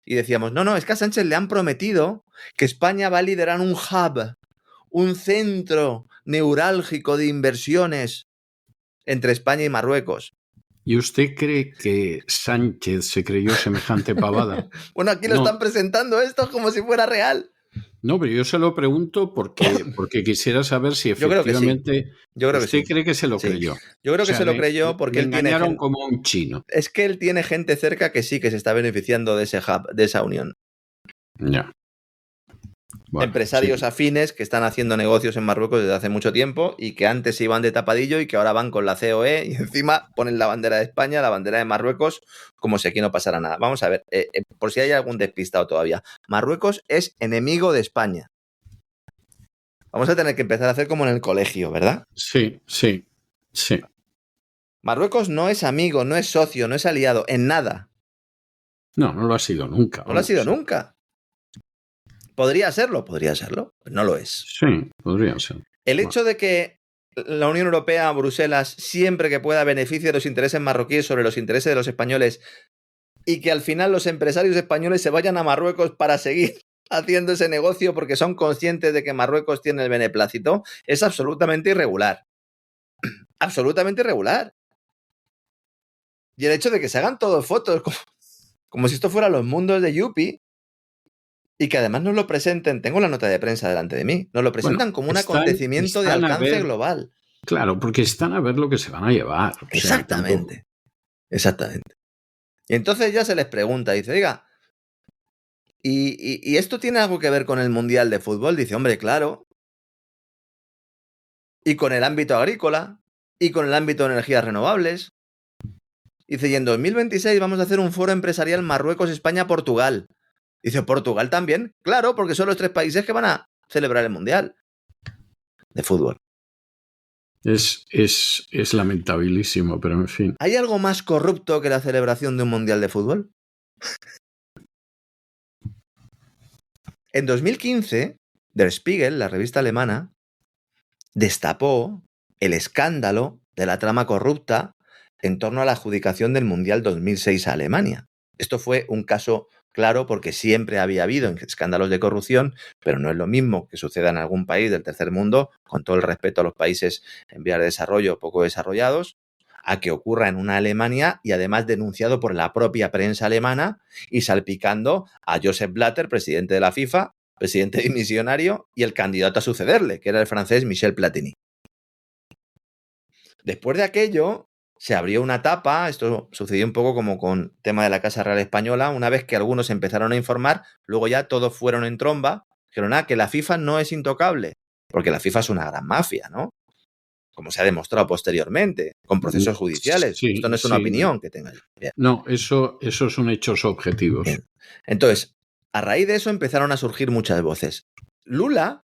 Speaker 4: y decíamos, no, es que a Sánchez le han prometido que España va a liderar un hub, un centro neurálgico de inversiones entre España y Marruecos.
Speaker 3: ¿Y usted cree que Sánchez se creyó semejante pavada?
Speaker 4: Bueno, aquí lo están presentando esto como si fuera real.
Speaker 3: No, pero yo se lo pregunto porque quisiera saber si efectivamente usted cree que se lo creyó.
Speaker 4: Yo creo que se lo creyó porque
Speaker 3: él tiene engañaron como un chino.
Speaker 4: Es que él tiene gente cerca que sí que se está beneficiando de ese hub, de esa unión.
Speaker 3: Ya. Bueno,
Speaker 4: empresarios afines que están haciendo negocios en Marruecos desde hace mucho tiempo y que antes iban de tapadillo y que ahora van con la COE y encima ponen la bandera de España, la bandera de Marruecos, como si aquí no pasara nada. Vamos a ver, por si hay algún despistado todavía. Marruecos es enemigo de España. Vamos a tener que empezar a hacer como en el colegio, ¿verdad?
Speaker 3: Sí.
Speaker 4: Marruecos no es amigo, no es socio, no es aliado, en nada.
Speaker 3: No lo ha sido nunca.
Speaker 4: No lo ha sido nunca. ¿Podría serlo? No lo es.
Speaker 3: Sí, podría ser.
Speaker 4: El hecho de que la Unión Europea, Bruselas, siempre que pueda beneficie los intereses marroquíes sobre los intereses de los españoles y que al final los empresarios españoles se vayan a Marruecos para seguir haciendo ese negocio porque son conscientes de que Marruecos tiene el beneplácito, es absolutamente irregular. Absolutamente irregular. Y el hecho de que se hagan todas fotos como si esto fuera los mundos de Yuppie, y que además nos lo presenten, tengo la nota de prensa delante de mí, nos lo presentan como un acontecimiento de alcance global.
Speaker 3: Claro, porque están a ver lo que se van a llevar.
Speaker 4: Exactamente. Exactamente. Y entonces ya se les pregunta, dice, oiga, ¿y esto tiene algo que ver con el Mundial de Fútbol? Dice, hombre, claro. Y con el ámbito agrícola, y con el ámbito de energías renovables. Dice, y en 2026 vamos a hacer un foro empresarial Marruecos-España-Portugal. Dice, ¿Portugal también? Claro, porque son los 3 países que van a celebrar el Mundial de Fútbol.
Speaker 3: Es lamentabilísimo, pero en fin.
Speaker 4: ¿Hay algo más corrupto que la celebración de un Mundial de Fútbol? En 2015, Der Spiegel, la revista alemana, destapó el escándalo de la trama corrupta en torno a la adjudicación del Mundial 2006 a Alemania. Esto fue un caso claro porque siempre había habido escándalos de corrupción, pero no es lo mismo que suceda en algún país del tercer mundo, con todo el respeto a los países en vías de desarrollo poco desarrollados, a que ocurra en una Alemania y además denunciado por la propia prensa alemana y salpicando a Joseph Blatter, presidente de la FIFA, presidente dimisionario y el candidato a sucederle, que era el francés Michel Platini. Después de aquello, se abrió una tapa, esto sucedió un poco como con el tema de la Casa Real Española, una vez que algunos empezaron a informar, luego ya todos fueron en tromba, dijeron, que la FIFA no es intocable, porque la FIFA es una gran mafia, ¿no? Como se ha demostrado posteriormente, con procesos judiciales.
Speaker 3: Sí,
Speaker 4: esto no es una opinión que tenga yo. Bien.
Speaker 3: No, eso son hechos objetivos.
Speaker 4: Bien. Entonces, a raíz de eso empezaron a surgir muchas voces. Lula,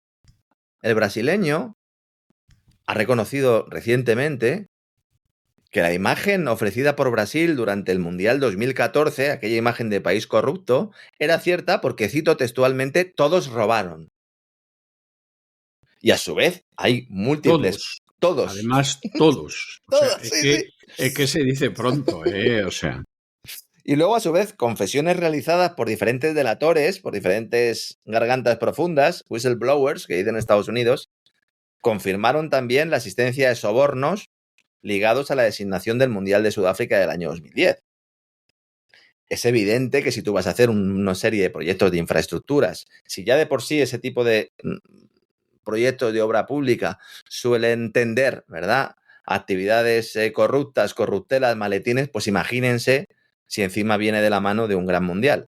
Speaker 4: el brasileño, ha reconocido recientemente que la imagen ofrecida por Brasil durante el Mundial 2014, aquella imagen de país corrupto, era cierta porque, cito textualmente, todos robaron. Y a su vez hay múltiples... Todos.
Speaker 3: Además, todos.
Speaker 4: Todos,
Speaker 3: es que se dice pronto, o sea.
Speaker 4: Y luego, a su vez, confesiones realizadas por diferentes delatores, por diferentes gargantas profundas, whistleblowers, que dicen en Estados Unidos, confirmaron también la existencia de sobornos ligados a la designación del Mundial de Sudáfrica del año 2010. Es evidente que si tú vas a hacer una serie de proyectos de infraestructuras, si ya de por sí ese tipo de proyectos de obra pública suelen tender, ¿verdad?, actividades corruptas, corruptelas, maletines, pues imagínense si encima viene de la mano de un gran mundial.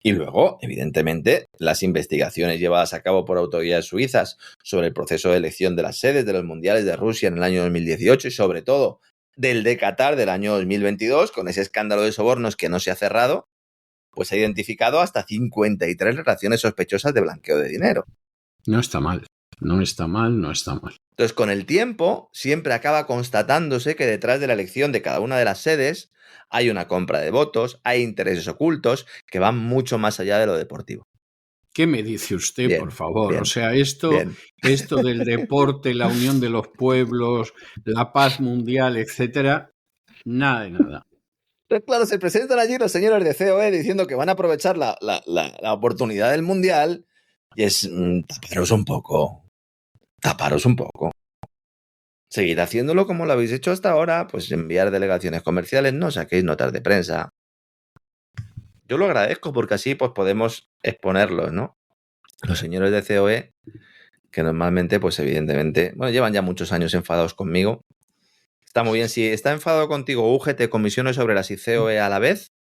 Speaker 4: Y luego, evidentemente, las investigaciones llevadas a cabo por autoridades suizas sobre el proceso de elección de las sedes de los mundiales de Rusia en el año 2018 y sobre todo del de Qatar del año 2022, con ese escándalo de sobornos que no se ha cerrado, pues ha identificado hasta 53 relaciones sospechosas de blanqueo de dinero.
Speaker 3: No está mal.
Speaker 4: Entonces, con el tiempo, siempre acaba constatándose que detrás de la elección de cada una de las sedes hay una compra de votos, hay intereses ocultos que van mucho más allá de lo deportivo.
Speaker 3: ¿Qué me dice usted,
Speaker 4: bien,
Speaker 3: por favor?
Speaker 4: Bien,
Speaker 3: o sea, esto del deporte, la unión de los pueblos, la paz mundial, etcétera, nada de nada.
Speaker 4: Pues claro, se presentan allí los señores de COE diciendo que van a aprovechar la oportunidad del mundial y es taparos un poco. Seguid haciéndolo como lo habéis hecho hasta ahora, pues enviar delegaciones comerciales, no saquéis notas de prensa. Yo lo agradezco porque así pues podemos exponerlos, ¿no? Los señores de COE, que normalmente, pues evidentemente, bueno, llevan ya muchos años enfadados conmigo. Está muy bien. Si está enfadado contigo UGT, comisiones obreras y COE a la vez,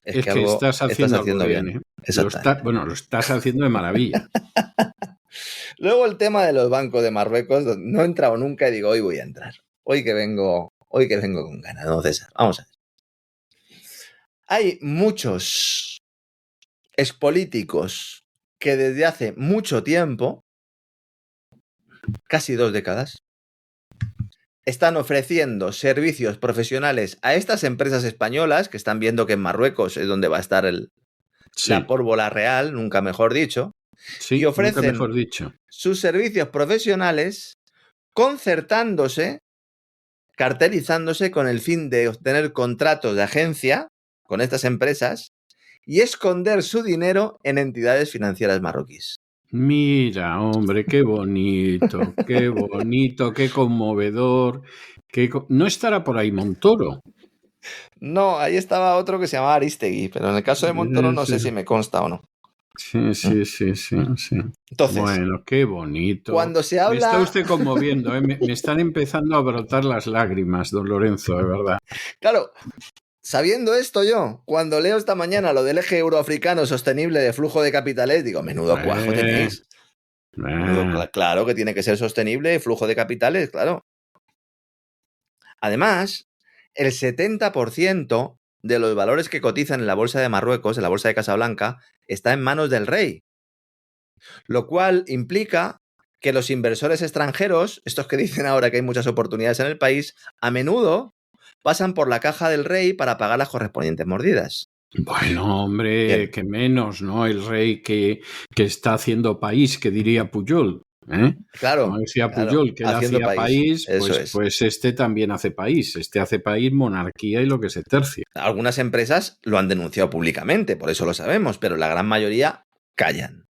Speaker 4: es que algo
Speaker 3: estás haciendo bien.
Speaker 4: bien.
Speaker 3: Lo estás haciendo de maravilla.
Speaker 4: Luego el tema de los bancos de Marruecos, no he entrado nunca y digo, hoy voy a entrar. Hoy que vengo con ganas, ¿no, César? Vamos a ver. Hay muchos expolíticos que desde hace mucho tiempo, casi 2 décadas, están ofreciendo servicios profesionales a estas empresas españolas que están viendo que en Marruecos es donde va a estar la pólvora real, nunca mejor dicho,
Speaker 3: sí,
Speaker 4: y ofrecen
Speaker 3: nunca mejor dicho.
Speaker 4: Sus servicios profesionales concertándose, cartelizándose con el fin de obtener contratos de agencia con estas empresas y esconder su dinero en entidades financieras marroquíes.
Speaker 3: Mira, hombre, qué bonito, qué conmovedor. No estará por ahí Montoro.
Speaker 4: No, ahí estaba otro que se llamaba Aristegui, pero en el caso de Montoro no sé si me consta o no.
Speaker 3: Sí.
Speaker 4: Entonces,
Speaker 3: bueno, qué bonito.
Speaker 4: Cuando se habla...
Speaker 3: Me está usted conmoviendo, ¿eh? Me están empezando a brotar las lágrimas, don Lorenzo, de verdad.
Speaker 4: Claro, sabiendo esto yo, cuando leo esta mañana lo del eje euroafricano sostenible de flujo de capitales, digo, menudo cuajo tenéis. Claro que tiene que ser sostenible, flujo de capitales, claro. Además, el 70% de los valores que cotizan en la bolsa de Marruecos, en la bolsa de Casablanca, está en manos del rey. Lo cual implica que los inversores extranjeros, estos que dicen ahora que hay muchas oportunidades en el país, a menudo pasan por la caja del rey para pagar las correspondientes mordidas.
Speaker 3: Bueno, hombre, bien. Que menos, ¿no? El rey que está haciendo país, que diría Pujol.
Speaker 4: Claro.
Speaker 3: Como decía Pujol, que él hacía país, pues este también hace país. Este hace país, monarquía y lo que se tercia.
Speaker 4: Algunas empresas lo han denunciado públicamente, por eso lo sabemos, pero la gran mayoría callan.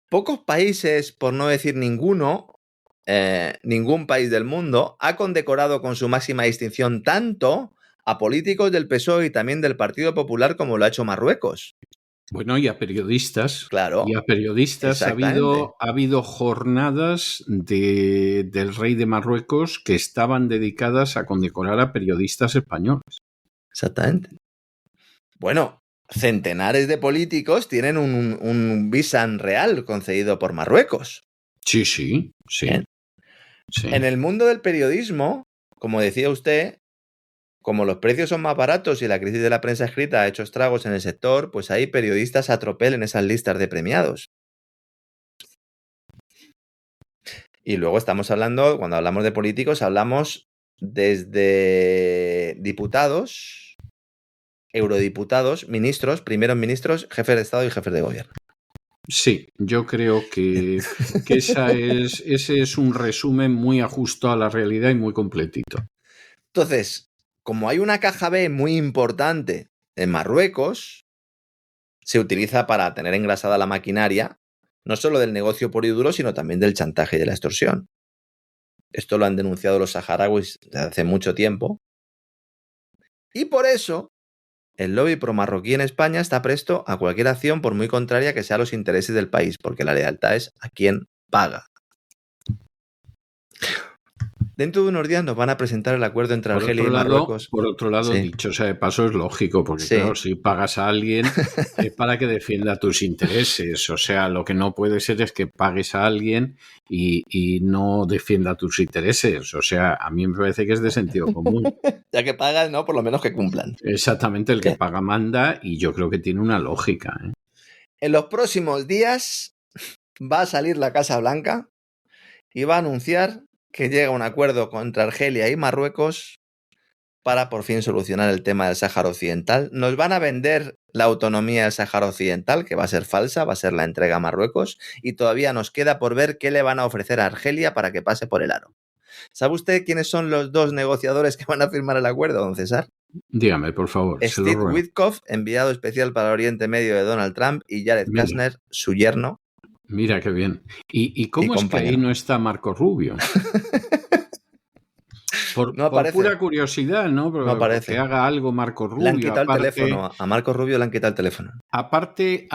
Speaker 4: Pocos países, por no decir ninguno, ningún país del mundo, ha condecorado con su máxima distinción tanto a políticos del PSOE y también del Partido Popular como lo ha hecho Marruecos.
Speaker 3: Bueno, y a periodistas.
Speaker 4: Claro.
Speaker 3: Y a periodistas ha habido jornadas del rey de Marruecos que estaban dedicadas a condecorar a periodistas españoles.
Speaker 4: Exactamente. Bueno, centenares de políticos tienen un visa real concedido por Marruecos.
Speaker 3: Sí.
Speaker 4: En el mundo del periodismo, como decía usted, como los precios son más baratos y la crisis de la prensa escrita ha hecho estragos en el sector, pues hay periodistas a tropel en esas listas de premiados. Y luego estamos hablando, cuando hablamos de políticos, hablamos desde diputados, eurodiputados, ministros, primeros ministros, jefes de Estado y jefes de gobierno.
Speaker 3: Sí, yo creo que ese es un resumen muy ajustado a la realidad y muy completito.
Speaker 4: Entonces, como hay una caja B muy importante en Marruecos, se utiliza para tener engrasada la maquinaria, no solo del negocio puro y duro, sino también del chantaje y de la extorsión. Esto lo han denunciado los saharauis desde hace mucho tiempo. Y por eso, el lobby pro-marroquí en España está presto a cualquier acción, por muy contraria que sea a los intereses del país, porque la lealtad es a quien paga. Dentro de unos días nos van a presentar el acuerdo entre Argelia y Marruecos.
Speaker 3: Por otro lado, dicho sea de paso, es lógico, porque claro, si pagas a alguien es para que defienda tus intereses. O sea, lo que no puede ser es que pagues a alguien y no defienda tus intereses. O sea, a mí me parece que es de sentido común.
Speaker 4: Ya que pagas, ¿no? Por lo menos que cumplan.
Speaker 3: Exactamente, el que paga manda y yo creo que tiene una lógica.
Speaker 4: En los próximos días va a salir la Casa Blanca y va a anunciar que llega a un acuerdo contra Argelia y Marruecos para por fin solucionar el tema del Sáhara Occidental. Nos van a vender la autonomía del Sáhara Occidental, que va a ser falsa, va a ser la entrega a Marruecos, y todavía nos queda por ver qué le van a ofrecer a Argelia para que pase por el aro. ¿Sabe usted quiénes son los dos negociadores que van a firmar el acuerdo, don César?
Speaker 3: Dígame, por favor.
Speaker 4: Steve Witkoff, enviado especial para Oriente Medio de Donald Trump, y Jared Kushner, su yerno.
Speaker 3: Mira qué bien. ¿Y cómo es que ahí no está Marco Rubio? Por
Speaker 4: aparece.
Speaker 3: pura curiosidad, ¿no?
Speaker 4: No aparece.
Speaker 3: Que haga algo Marco Rubio.
Speaker 4: Le han quitado el teléfono. A Marco Rubio le han quitado el teléfono.
Speaker 3: Aparte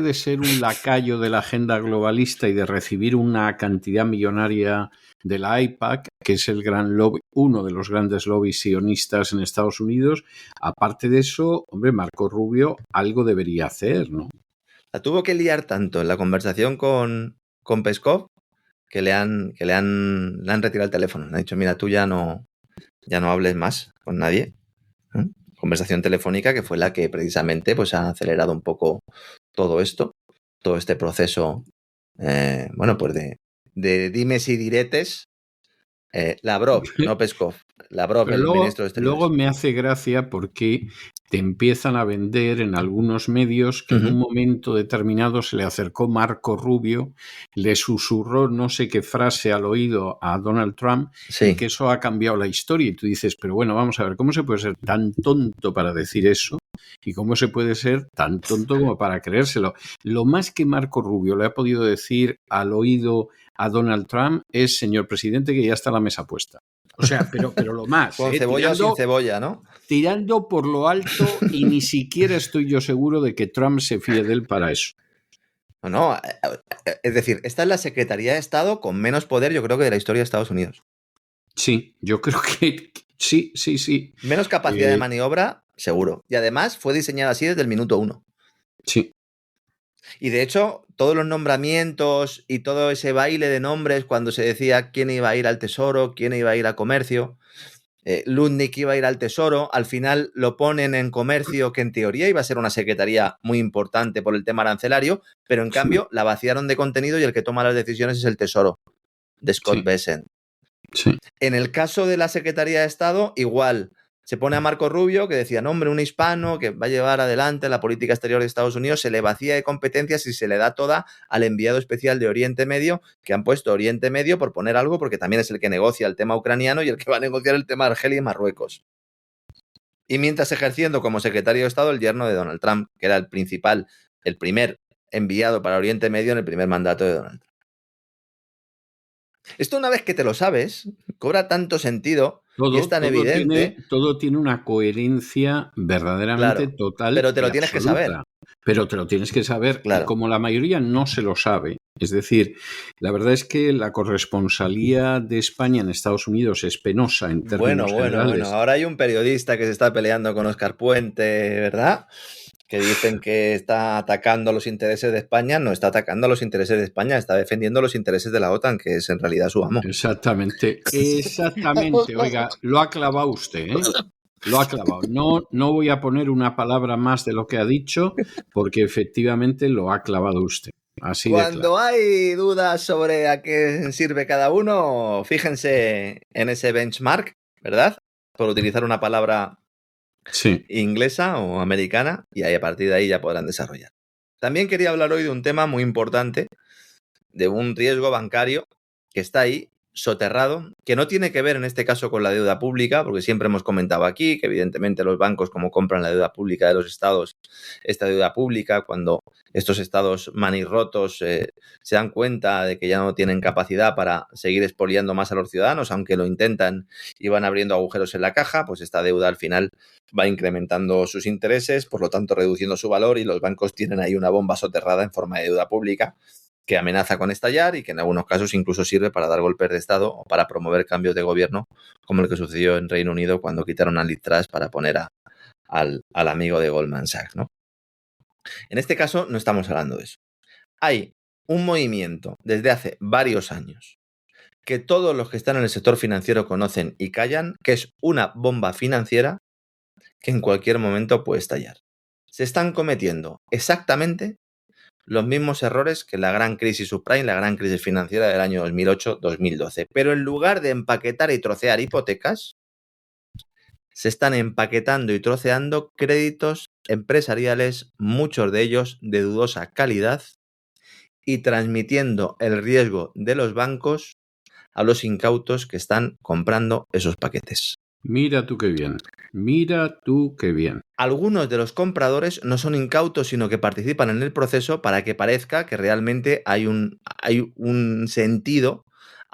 Speaker 3: de ser un lacayo de la agenda globalista y de recibir una cantidad millonaria de la AIPAC, que es el gran lobby, uno de los grandes lobbies sionistas en Estados Unidos, aparte de eso, hombre, Marco Rubio algo debería hacer, ¿no?
Speaker 4: La tuvo que liar tanto en la conversación con Peskov que le han retirado el teléfono. Le han dicho, mira, tú ya no hables más con nadie. Conversación telefónica que fue la que precisamente pues ha acelerado un poco todo esto, todo este proceso, pues de dimes y diretes. Lavrov, no Peskov. Lavrov, el ministro de Exteriores.
Speaker 3: Luego me hace gracia porque te empiezan a vender en algunos medios que en un momento determinado se le acercó Marco Rubio, le susurró no sé qué frase al oído a Donald Trump, y que eso ha cambiado la historia. Y tú dices, pero bueno, vamos a ver, ¿cómo se puede ser tan tonto para decir eso? ¿Y cómo se puede ser tan tonto como para creérselo? Lo más que Marco Rubio le ha podido decir al oído a Donald Trump es, señor presidente, que ya está la mesa puesta. O sea, pero lo más.
Speaker 4: Con cebolla o sin cebolla, ¿no?
Speaker 3: Tirando por lo alto, y ni siquiera estoy yo seguro de que Trump se fíe de él para eso.
Speaker 4: No, es decir, esta es la Secretaría de Estado con menos poder, yo creo, que de la historia de Estados Unidos.
Speaker 3: Sí, yo creo que sí.
Speaker 4: Menos capacidad de maniobra, seguro. Y además fue diseñada así desde el minuto 1.
Speaker 3: Sí.
Speaker 4: Y de hecho, todos los nombramientos y todo ese baile de nombres cuando se decía quién iba a ir al Tesoro, quién iba a ir a Comercio, Lutnick iba a ir al Tesoro, al final lo ponen en Comercio, que en teoría iba a ser una secretaría muy importante por el tema arancelario, pero en cambio la vaciaron de contenido y el que toma las decisiones es el Tesoro, de Scott Bessent.
Speaker 3: Sí.
Speaker 4: En el caso de la Secretaría de Estado, igual. Se pone a Marco Rubio, que decía, no, hombre, un hispano que va a llevar adelante la política exterior de Estados Unidos, se le vacía de competencias y se le da toda al enviado especial de Oriente Medio, que han puesto Oriente Medio por poner algo, porque también es el que negocia el tema ucraniano y el que va a negociar el tema de Argelia y Marruecos. Y mientras ejerciendo como secretario de Estado el yerno de Donald Trump, que era el primer enviado para Oriente Medio en el primer mandato de Donald Trump. Esto, una vez que te lo sabes, cobra tanto sentido y es tan evidente.
Speaker 3: Todo tiene una coherencia verdaderamente total.
Speaker 4: Pero te lo tienes que saber.
Speaker 3: Pero te lo tienes que saber.
Speaker 4: Claro.
Speaker 3: Y como la mayoría no se lo sabe, es decir, la verdad es que la corresponsalía de España en Estados Unidos es penosa en términos generales.
Speaker 4: Bueno. Ahora hay un periodista que se está peleando con Óscar Puente, ¿verdad? Que dicen que está atacando los intereses de España. No está atacando los intereses de España, está defendiendo los intereses de la OTAN, que es en realidad su amo.
Speaker 3: Exactamente. Oiga, lo ha clavado usted, ¿eh? Lo ha clavado. No voy a poner una palabra más de lo que ha dicho, porque efectivamente lo ha clavado usted. Así
Speaker 4: Cuando hay dudas sobre a qué sirve cada uno, fíjense en ese benchmark, ¿verdad? Por utilizar una palabra inglesa o americana, y ahí a partir de ahí ya podrán desarrollar. También quería hablar hoy de un tema muy importante, de un riesgo bancario que está ahí, soterrado, que no tiene que ver en este caso con la deuda pública, porque siempre hemos comentado aquí que evidentemente los bancos, como compran la deuda pública de los estados, esta deuda pública, cuando estos estados manirrotos se dan cuenta de que ya no tienen capacidad para seguir expoliando más a los ciudadanos, aunque lo intentan y van abriendo agujeros en la caja, pues esta deuda al final va incrementando sus intereses, por lo tanto reduciendo su valor, y los bancos tienen ahí una bomba soterrada en forma de deuda pública que amenaza con estallar y que en algunos casos incluso sirve para dar golpes de Estado o para promover cambios de gobierno, como el que sucedió en Reino Unido cuando quitaron a Liz Truss para poner al amigo de Goldman Sachs, ¿no? En este caso no estamos hablando de eso. Hay un movimiento desde hace varios años que todos los que están en el sector financiero conocen y callan, que es una bomba financiera que en cualquier momento puede estallar. Se están cometiendo exactamente los mismos errores que la gran crisis subprime, la gran crisis financiera del año 2008-2012. Pero en lugar de empaquetar y trocear hipotecas, se están empaquetando y troceando créditos empresariales, muchos de ellos de dudosa calidad, y transmitiendo el riesgo de los bancos a los incautos que están comprando esos paquetes.
Speaker 3: Mira tú qué bien, mira tú qué bien.
Speaker 4: Algunos de los compradores no son incautos, sino que participan en el proceso para que parezca que realmente hay un sentido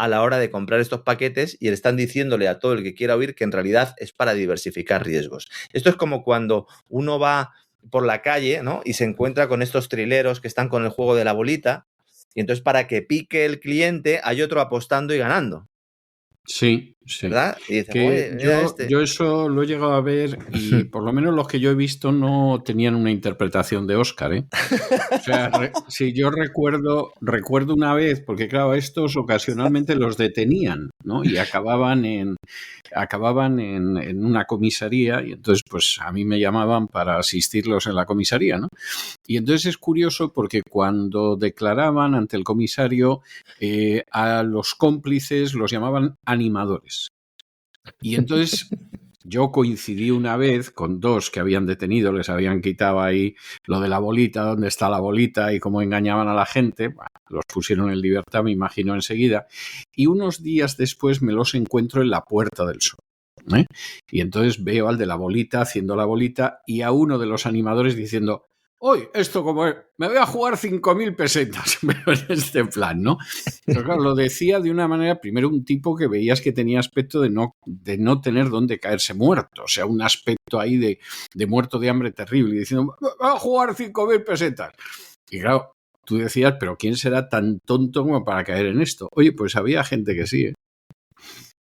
Speaker 4: a la hora de comprar estos paquetes y están diciéndole a todo el que quiera oír que en realidad es para diversificar riesgos. Esto es como cuando uno va por la calle, ¿no? Y se encuentra con estos trileros que están con el juego de la bolita y entonces para que pique el cliente hay otro apostando y ganando.
Speaker 3: Sí, sí.
Speaker 4: ¿Verdad? Y dices,
Speaker 3: Que
Speaker 4: oye, mira este.
Speaker 3: yo eso lo he llegado a ver y por lo menos los que yo he visto no tenían una interpretación de Oscar, ¿eh? O sea, si yo recuerdo una vez, porque claro, estos ocasionalmente los detenían, ¿no? Y acababan en una comisaría y entonces pues a mí me llamaban para asistirlos en la comisaría, ¿no? Y entonces es curioso porque cuando declaraban ante el comisario a los cómplices los llamaban animadores. Y entonces yo coincidí una vez con dos que habían detenido, les habían quitado ahí lo de la bolita, dónde está la bolita y cómo engañaban a la gente. Bueno, los pusieron en libertad, me imagino, enseguida. Y unos días después me los encuentro en la Puerta del Sol. Y entonces veo al de la bolita haciendo la bolita y a uno de los animadores diciendo: hoy, esto como es, me voy a jugar 5.000 pesetas, pero en este plan, ¿no? Pero claro, lo decía de una manera, primero un tipo que veías que tenía aspecto de no tener dónde caerse muerto, o sea, un aspecto ahí de muerto de hambre terrible, y diciendo, voy a jugar 5.000 pesetas. Y claro, tú decías, pero ¿quién será tan tonto como para caer en esto? Oye, pues había gente que sí, ¿eh?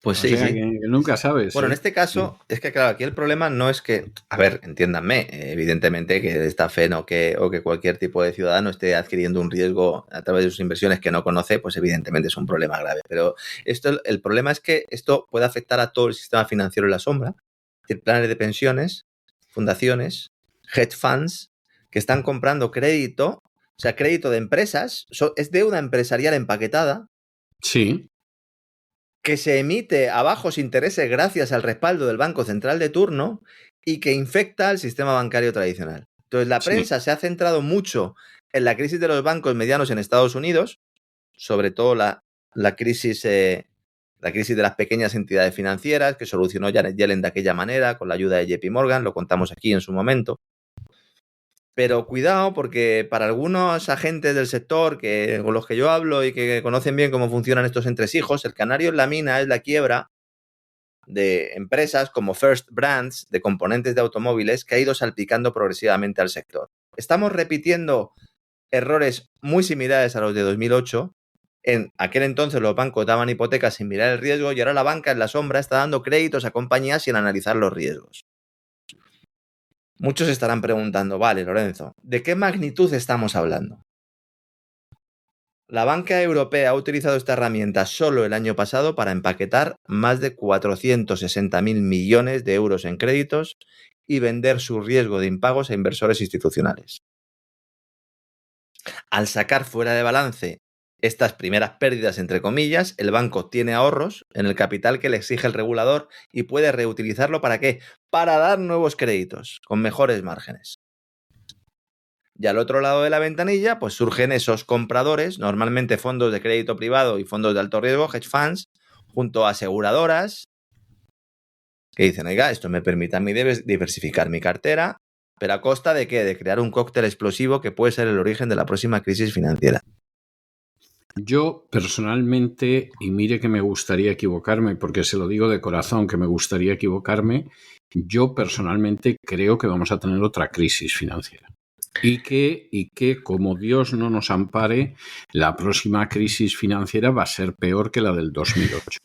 Speaker 4: Pues sí,
Speaker 3: o sea,
Speaker 4: sí.
Speaker 3: que nunca sabes.
Speaker 4: Bueno, en este caso, es que claro, aquí el problema no es que, a ver, entiéndanme, evidentemente que esta FEN o que cualquier tipo de ciudadano esté adquiriendo un riesgo a través de sus inversiones que no conoce, pues evidentemente es un problema grave. Pero el problema es que esto puede afectar a todo el sistema financiero en la sombra, es decir, planes de pensiones, fundaciones, hedge funds, que están comprando crédito, o sea, crédito de empresas, es deuda empresarial empaquetada.
Speaker 3: Sí.
Speaker 4: Que se emite a bajos intereses gracias al respaldo del Banco Central de turno y que infecta al sistema bancario tradicional. Entonces, la prensa se ha centrado mucho en la crisis de los bancos medianos en Estados Unidos, sobre todo la crisis de las pequeñas entidades financieras que solucionó Janet Yellen de aquella manera con la ayuda de JP Morgan, lo contamos aquí en su momento. Pero cuidado, porque para algunos agentes del sector con los que yo hablo y que conocen bien cómo funcionan estos entresijos, el canario en la mina es la quiebra de empresas como First Brands, de componentes de automóviles, que ha ido salpicando progresivamente al sector. Estamos repitiendo errores muy similares a los de 2008. En aquel entonces los bancos daban hipotecas sin mirar el riesgo y ahora la banca en la sombra está dando créditos a compañías sin analizar los riesgos. Muchos estarán preguntando, vale, Lorenzo, ¿de qué magnitud estamos hablando? La banca europea ha utilizado esta herramienta solo el año pasado para empaquetar más de 460.000 millones de euros en créditos y vender su riesgo de impagos a inversores institucionales. Al sacar fuera de balance estas primeras pérdidas, entre comillas, el banco tiene ahorros en el capital que le exige el regulador y puede reutilizarlo ¿para qué? Para dar nuevos créditos con mejores márgenes. Y al otro lado de la ventanilla, pues surgen esos compradores, normalmente fondos de crédito privado y fondos de alto riesgo, hedge funds, junto a aseguradoras, que dicen, oiga, esto me permite a mí diversificar mi cartera, pero ¿a costa de qué? De crear un cóctel explosivo que puede ser el origen de la próxima crisis financiera.
Speaker 3: Yo personalmente, y mire que me gustaría equivocarme, porque se lo digo de corazón que me gustaría equivocarme, yo personalmente creo que vamos a tener otra crisis financiera. Y que como Dios no nos ampare, la próxima crisis financiera va a ser peor que la del 2008.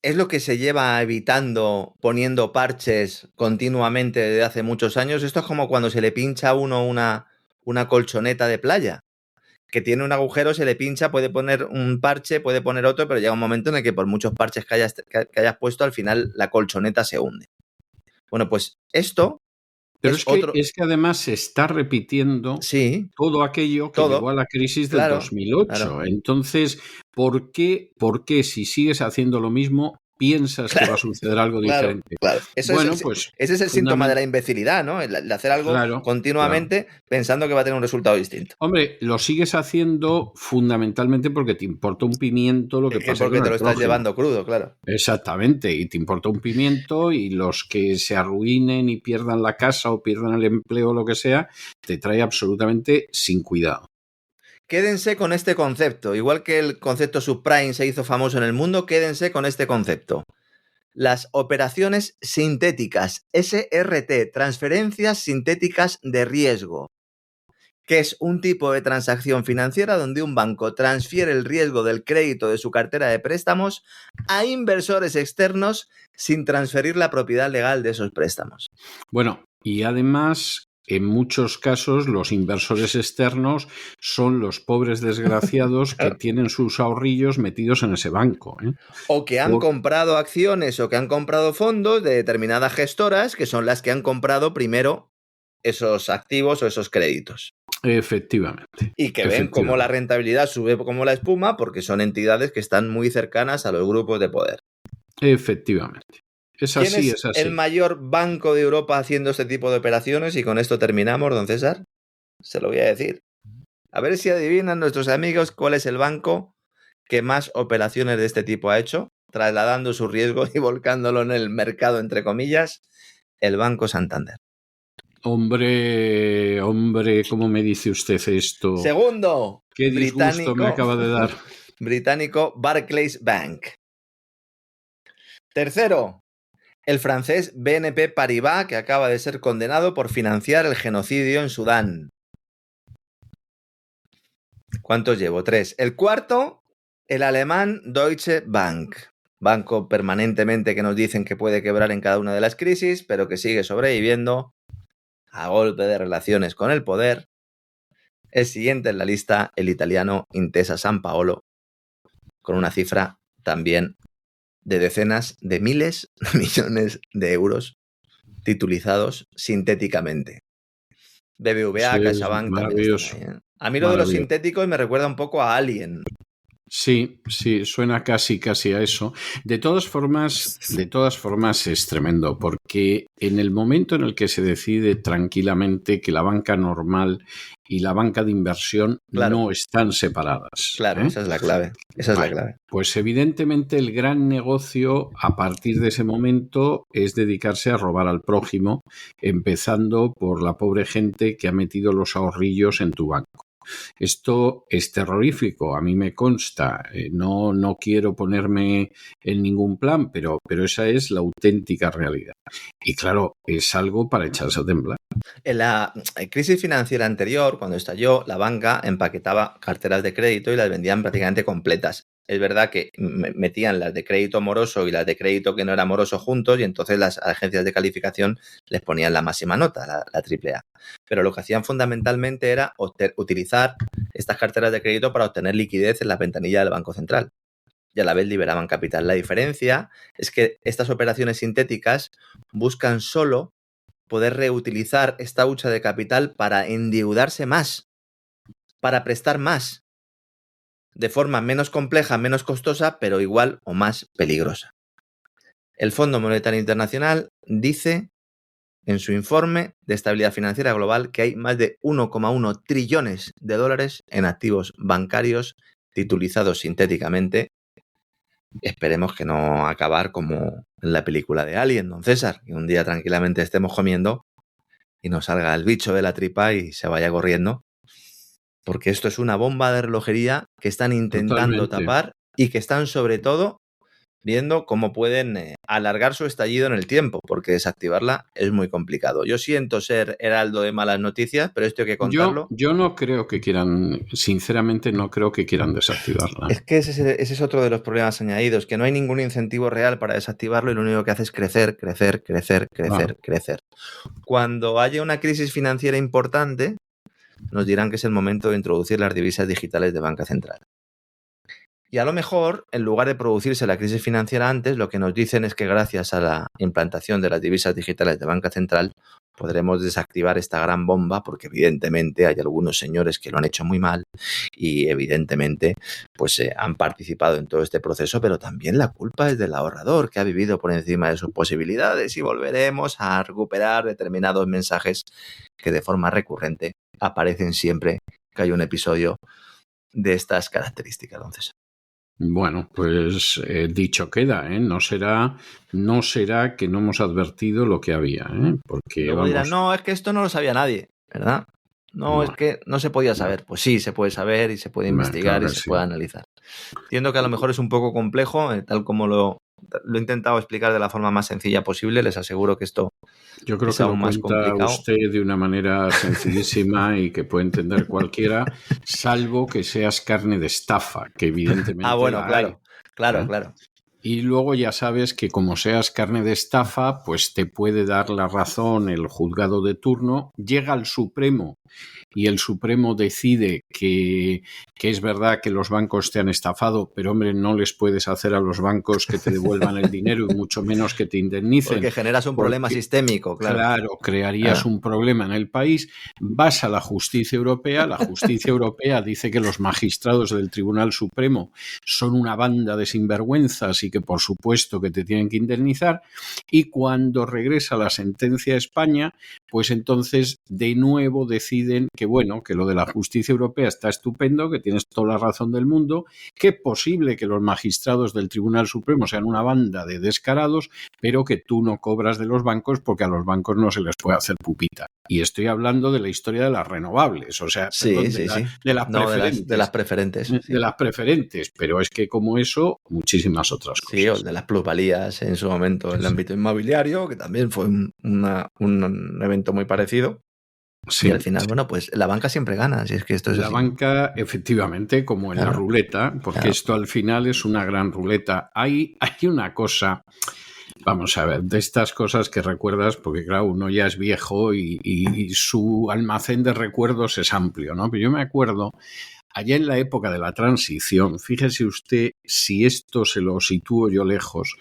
Speaker 4: Es lo que se lleva evitando, poniendo parches continuamente desde hace muchos años. Esto es como cuando se le pincha a uno una colchoneta de playa, que tiene un agujero, se le pincha, puede poner un parche, puede poner otro, pero llega un momento en el que por muchos parches que hayas puesto, al final la colchoneta se hunde. Bueno, pues esto...
Speaker 3: Pero es que además se está repitiendo todo aquello que llevó a la crisis del 2008. Claro. Entonces, ¿por qué si sigues haciendo lo mismo piensas que va a suceder algo diferente?
Speaker 4: Claro. Ese es el síntoma de la imbecilidad, ¿no? El hacer algo continuamente pensando que va a tener un resultado distinto.
Speaker 3: Hombre, lo sigues haciendo fundamentalmente porque te importa un pimiento lo que pasa.
Speaker 4: Porque te lo estás llevando crudo, claro.
Speaker 3: Exactamente, y te importa un pimiento y los que se arruinen y pierdan la casa o pierdan el empleo o lo que sea, te trae absolutamente sin cuidado.
Speaker 4: Quédense con este concepto. Igual que el concepto subprime se hizo famoso en el mundo, quédense con este concepto. Las operaciones sintéticas, SRT, transferencias sintéticas de riesgo, que es un tipo de transacción financiera donde un banco transfiere el riesgo del crédito de su cartera de préstamos a inversores externos sin transferir la propiedad legal de esos préstamos.
Speaker 3: Bueno, y además, en muchos casos, los inversores externos son los pobres desgraciados que tienen sus ahorrillos metidos en ese banco, ¿eh?
Speaker 4: O que han comprado acciones o que han comprado fondos de determinadas gestoras que son las que han comprado primero esos activos o esos créditos.
Speaker 3: Efectivamente.
Speaker 4: Y que ven cómo la rentabilidad sube como la espuma porque son entidades que están muy cercanas a los grupos de poder.
Speaker 3: Efectivamente. Es así,
Speaker 4: ¿Quién
Speaker 3: es así.
Speaker 4: el mayor banco de Europa haciendo este tipo de operaciones? Y con esto terminamos, don César. Se lo voy a decir. A ver si adivinan nuestros amigos cuál es el banco que más operaciones de este tipo ha hecho, trasladando su riesgo y volcándolo en el mercado, entre comillas, el Banco Santander.
Speaker 3: Hombre, ¿cómo me dice usted esto?
Speaker 4: Segundo,
Speaker 3: qué disgusto me acaba de dar.
Speaker 4: Británico Barclays Bank. Tercero, el francés BNP Paribas, que acaba de ser condenado por financiar el genocidio en Sudán. ¿Cuántos llevo? 3. El cuarto, el alemán Deutsche Bank. Banco permanentemente que nos dicen que puede quebrar en cada una de las crisis, pero que sigue sobreviviendo a golpe de relaciones con el poder. El siguiente en la lista, el italiano Intesa Sanpaolo, con una cifra también de decenas de miles de millones de euros titulizados sintéticamente. BBVA, sí, CaixaBank también están ahí, ¿eh? A mí lo de los sintéticos me recuerda un poco a Alien.
Speaker 3: Sí, suena casi a eso. De todas formas es tremendo, porque en el momento en el que se decide tranquilamente que la banca normal y la banca de inversión no están separadas.
Speaker 4: Claro, esa es la clave.
Speaker 3: Pues evidentemente el gran negocio a partir de ese momento es dedicarse a robar al prójimo, empezando por la pobre gente que ha metido los ahorrillos en tu banco. Esto es terrorífico, a mí me consta, no quiero ponerme en ningún plan, pero esa es la auténtica realidad. Y claro, es algo para echarse a temblar.
Speaker 4: En la crisis financiera anterior, cuando estalló, la banca empaquetaba carteras de crédito y las vendían prácticamente completas. Es verdad que metían las de crédito moroso y las de crédito que no era moroso juntos y entonces las agencias de calificación les ponían la máxima nota, la AAA. Pero lo que hacían fundamentalmente era utilizar estas carteras de crédito para obtener liquidez en la ventanilla del Banco Central. Y a la vez liberaban capital. La diferencia es que estas operaciones sintéticas buscan solo poder reutilizar esta hucha de capital para endeudarse más, para prestar más, de forma menos compleja, menos costosa, pero igual o más peligrosa. El Fondo Monetario Internacional dice en su informe de estabilidad financiera global que hay más de 1,1 trillones de dólares en activos bancarios titulizados sintéticamente. Esperemos que no acabar como en la película de Alien, don César, que un día tranquilamente estemos comiendo y nos salga el bicho de la tripa y se vaya corriendo. Porque esto es una bomba de relojería que están intentando tapar y que están sobre todo viendo cómo pueden alargar su estallido en el tiempo, porque desactivarla es muy complicado. Yo siento ser heraldo de malas noticias, pero esto hay que contarlo.
Speaker 3: Yo no creo que quieran, sinceramente no creo que quieran desactivarla.
Speaker 4: Es que ese es otro de los problemas añadidos, que no hay ningún incentivo real para desactivarlo y lo único que hace es crecer. Cuando haya una crisis financiera importante, nos dirán que es el momento de introducir las divisas digitales de banca central. Y a lo mejor, en lugar de producirse la crisis financiera antes, lo que nos dicen es que gracias a la implantación de las divisas digitales de banca central podremos desactivar esta gran bomba, porque evidentemente hay algunos señores que lo han hecho muy mal y evidentemente pues han participado en todo este proceso, pero también la culpa es del ahorrador que ha vivido por encima de sus posibilidades y volveremos a recuperar determinados mensajes que de forma recurrente aparecen siempre que hay un episodio de estas características. Entonces,
Speaker 3: bueno, pues dicho queda, ¿eh? No será que no hemos advertido lo que había, ¿eh? Porque
Speaker 4: luego dirán, no, es que esto no lo sabía nadie, ¿verdad? No, es que no se podía saber. Pues sí, se puede saber y se puede investigar y se puede analizar. Entiendo que a lo mejor es un poco complejo, tal como lo he intentado explicar de la forma más sencilla posible. Les aseguro que esto
Speaker 3: yo creo que lo
Speaker 4: más
Speaker 3: cuenta
Speaker 4: complicado.
Speaker 3: Usted de una manera sencillísima y que puede entender cualquiera, salvo que seas carne de estafa, que evidentemente
Speaker 4: bueno,
Speaker 3: claro.
Speaker 4: Claro.
Speaker 3: Y luego ya sabes que como seas carne de estafa, pues te puede dar la razón el juzgado de turno, llega al Supremo y el Supremo decide que es verdad que los bancos te han estafado, pero hombre, no les puedes hacer a los bancos que te devuelvan el dinero y mucho menos que te indemnicen.
Speaker 4: Porque generas un problema sistémico, claro.
Speaker 3: Claro, crearías un problema en el país. Vas a la justicia europea, la justicia europea dice que los magistrados del Tribunal Supremo son una banda de sinvergüenzas y que por supuesto que te tienen que indemnizar, y cuando regresa la sentencia a España, pues entonces de nuevo deciden que bueno, que lo de la justicia europea está estupendo, que tienes toda la razón del mundo, que es posible que los magistrados del Tribunal Supremo sean una banda de descarados, pero que tú no cobras de los bancos porque a los bancos no se les puede hacer pupita. Y estoy hablando de la historia de las renovables, o sea, de las preferentes. De las preferentes, pero es que como eso, muchísimas otras cosas.
Speaker 4: Sí, o de las plusvalías en su momento en el ámbito inmobiliario, que también fue un evento muy parecido. Sí, y al final, bueno, pues la banca siempre gana. Si es que esto es
Speaker 3: la
Speaker 4: así.
Speaker 3: Banca, efectivamente, como en la ruleta, porque esto al final es una gran ruleta. Hay una cosa, vamos a ver, de estas cosas que recuerdas, porque claro, uno ya es viejo y su almacén de recuerdos es amplio, ¿no? Pero yo me acuerdo, allá en la época de la transición, fíjese usted si esto se lo sitúo yo lejos,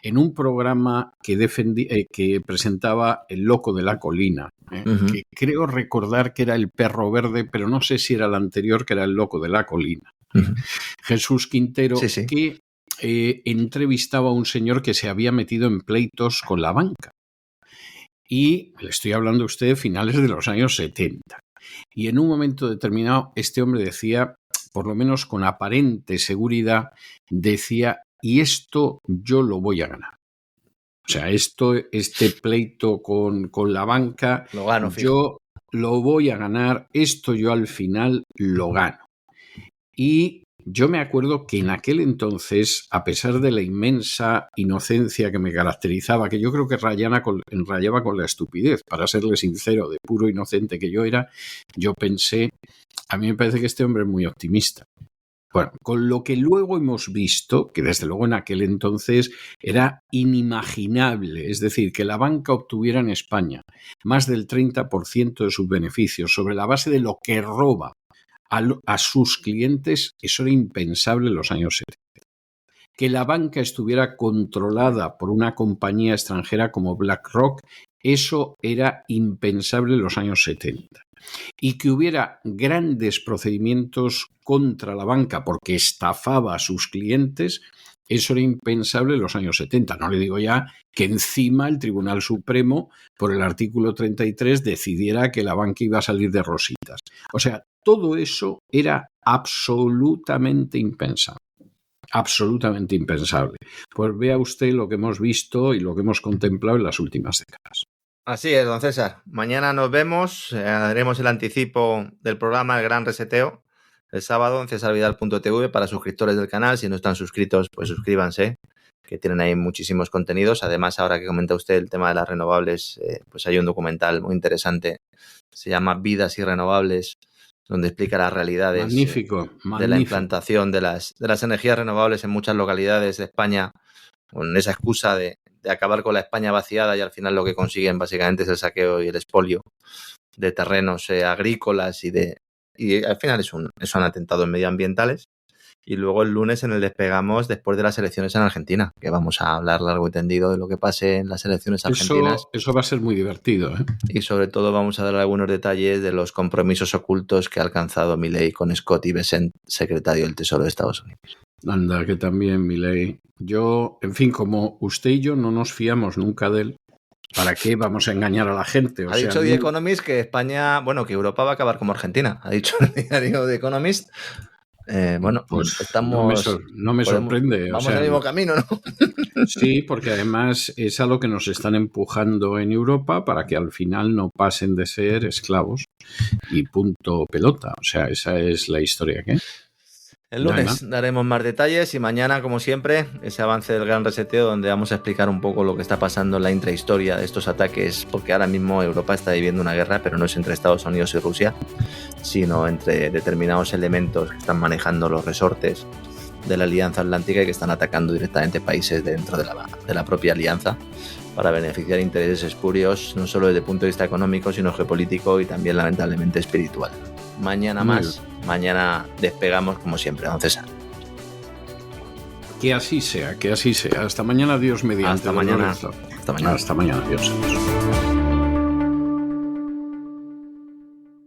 Speaker 3: en un programa que presentaba El Loco de la Colina, que creo recordar que era El Perro Verde, pero no sé si era el anterior, que era El Loco de la Colina. Jesús Quintero, que entrevistaba a un señor que se había metido en pleitos con la banca. Y le estoy hablando a usted de finales de los años 70. Y en un momento determinado, este hombre decía, por lo menos con aparente seguridad, decía, y esto yo lo voy a ganar. O sea, este pleito con la banca,
Speaker 4: lo gano,
Speaker 3: yo lo voy a ganar, esto yo al final lo gano. Y yo me acuerdo que en aquel entonces, a pesar de la inmensa inocencia que me caracterizaba, que yo creo que rayaba con la estupidez, para serle sincero, de puro inocente que yo era, yo pensé, a mí me parece que este hombre es muy optimista. Bueno, con lo que luego hemos visto, que desde luego en aquel entonces era inimaginable, es decir, que la banca obtuviera en España más del 30% de sus beneficios sobre la base de lo que roba a sus clientes, eso era impensable en los años 70. Que la banca estuviera controlada por una compañía extranjera como BlackRock, eso era impensable en los años 70. Y que hubiera grandes procedimientos contra la banca porque estafaba a sus clientes, eso era impensable en los años 70. No le digo ya que encima el Tribunal Supremo, por el artículo 33, decidiera que la banca iba a salir de rositas. O sea, todo eso era absolutamente impensable. Absolutamente impensable. Pues vea usted lo que hemos visto y lo que hemos contemplado en las últimas décadas.
Speaker 4: Así es, don César. Mañana nos vemos, haremos el anticipo del programa El Gran Reseteo el sábado en cesarvidal.tv para suscriptores del canal. Si no están suscritos, pues suscríbanse, que tienen ahí muchísimos contenidos. Además, ahora que comenta usted el tema de las renovables, pues hay un documental muy interesante, se llama Vidas y Renovables, donde explica las realidades de la implantación de las energías renovables en muchas localidades de España, con esa excusa de acabar con la España vaciada, y al final lo que consiguen básicamente es el saqueo y el expolio de terrenos agrícolas y al final son atentados medioambientales. Y luego el lunes en el Despegamos, después de las elecciones en Argentina, que vamos a hablar largo y tendido de lo que pase en las elecciones argentinas.
Speaker 3: Eso va a ser muy divertido, ¿eh?
Speaker 4: Y sobre todo vamos a dar algunos detalles de los compromisos ocultos que ha alcanzado Milei con Scott Bessent, secretario del Tesoro de Estados Unidos.
Speaker 3: Anda, que también Milei. Yo, en fin, como usted y yo no nos fiamos nunca de él, ¿para qué vamos a engañar a la gente?
Speaker 4: Ha dicho The Economist que España, que Europa va a acabar como Argentina. Ha dicho el diario The Economist. Bueno,
Speaker 3: Pues
Speaker 4: estamos...
Speaker 3: no me sorprende.
Speaker 4: Vamos al mismo camino, ¿no?
Speaker 3: Sí, porque además es a lo que nos están empujando en Europa para que al final no pasen de ser esclavos y punto pelota. O sea, esa es la historia que...
Speaker 4: El lunes daremos más detalles y mañana, como siempre, ese avance del gran reseteo donde vamos a explicar un poco lo que está pasando en la intrahistoria de estos ataques, porque ahora mismo Europa está viviendo una guerra, pero no es entre Estados Unidos y Rusia, sino entre determinados elementos que están manejando los resortes de la Alianza Atlántica y que están atacando directamente países dentro de la propia alianza para beneficiar intereses espurios, no solo desde el punto de vista económico, sino geopolítico y también lamentablemente espiritual. Mañana más, mañana despegamos como siempre, don César.
Speaker 3: Que así sea, que así sea. Hasta mañana, Dios mediante.
Speaker 4: Hasta mañana.
Speaker 3: Hasta mañana, Dios.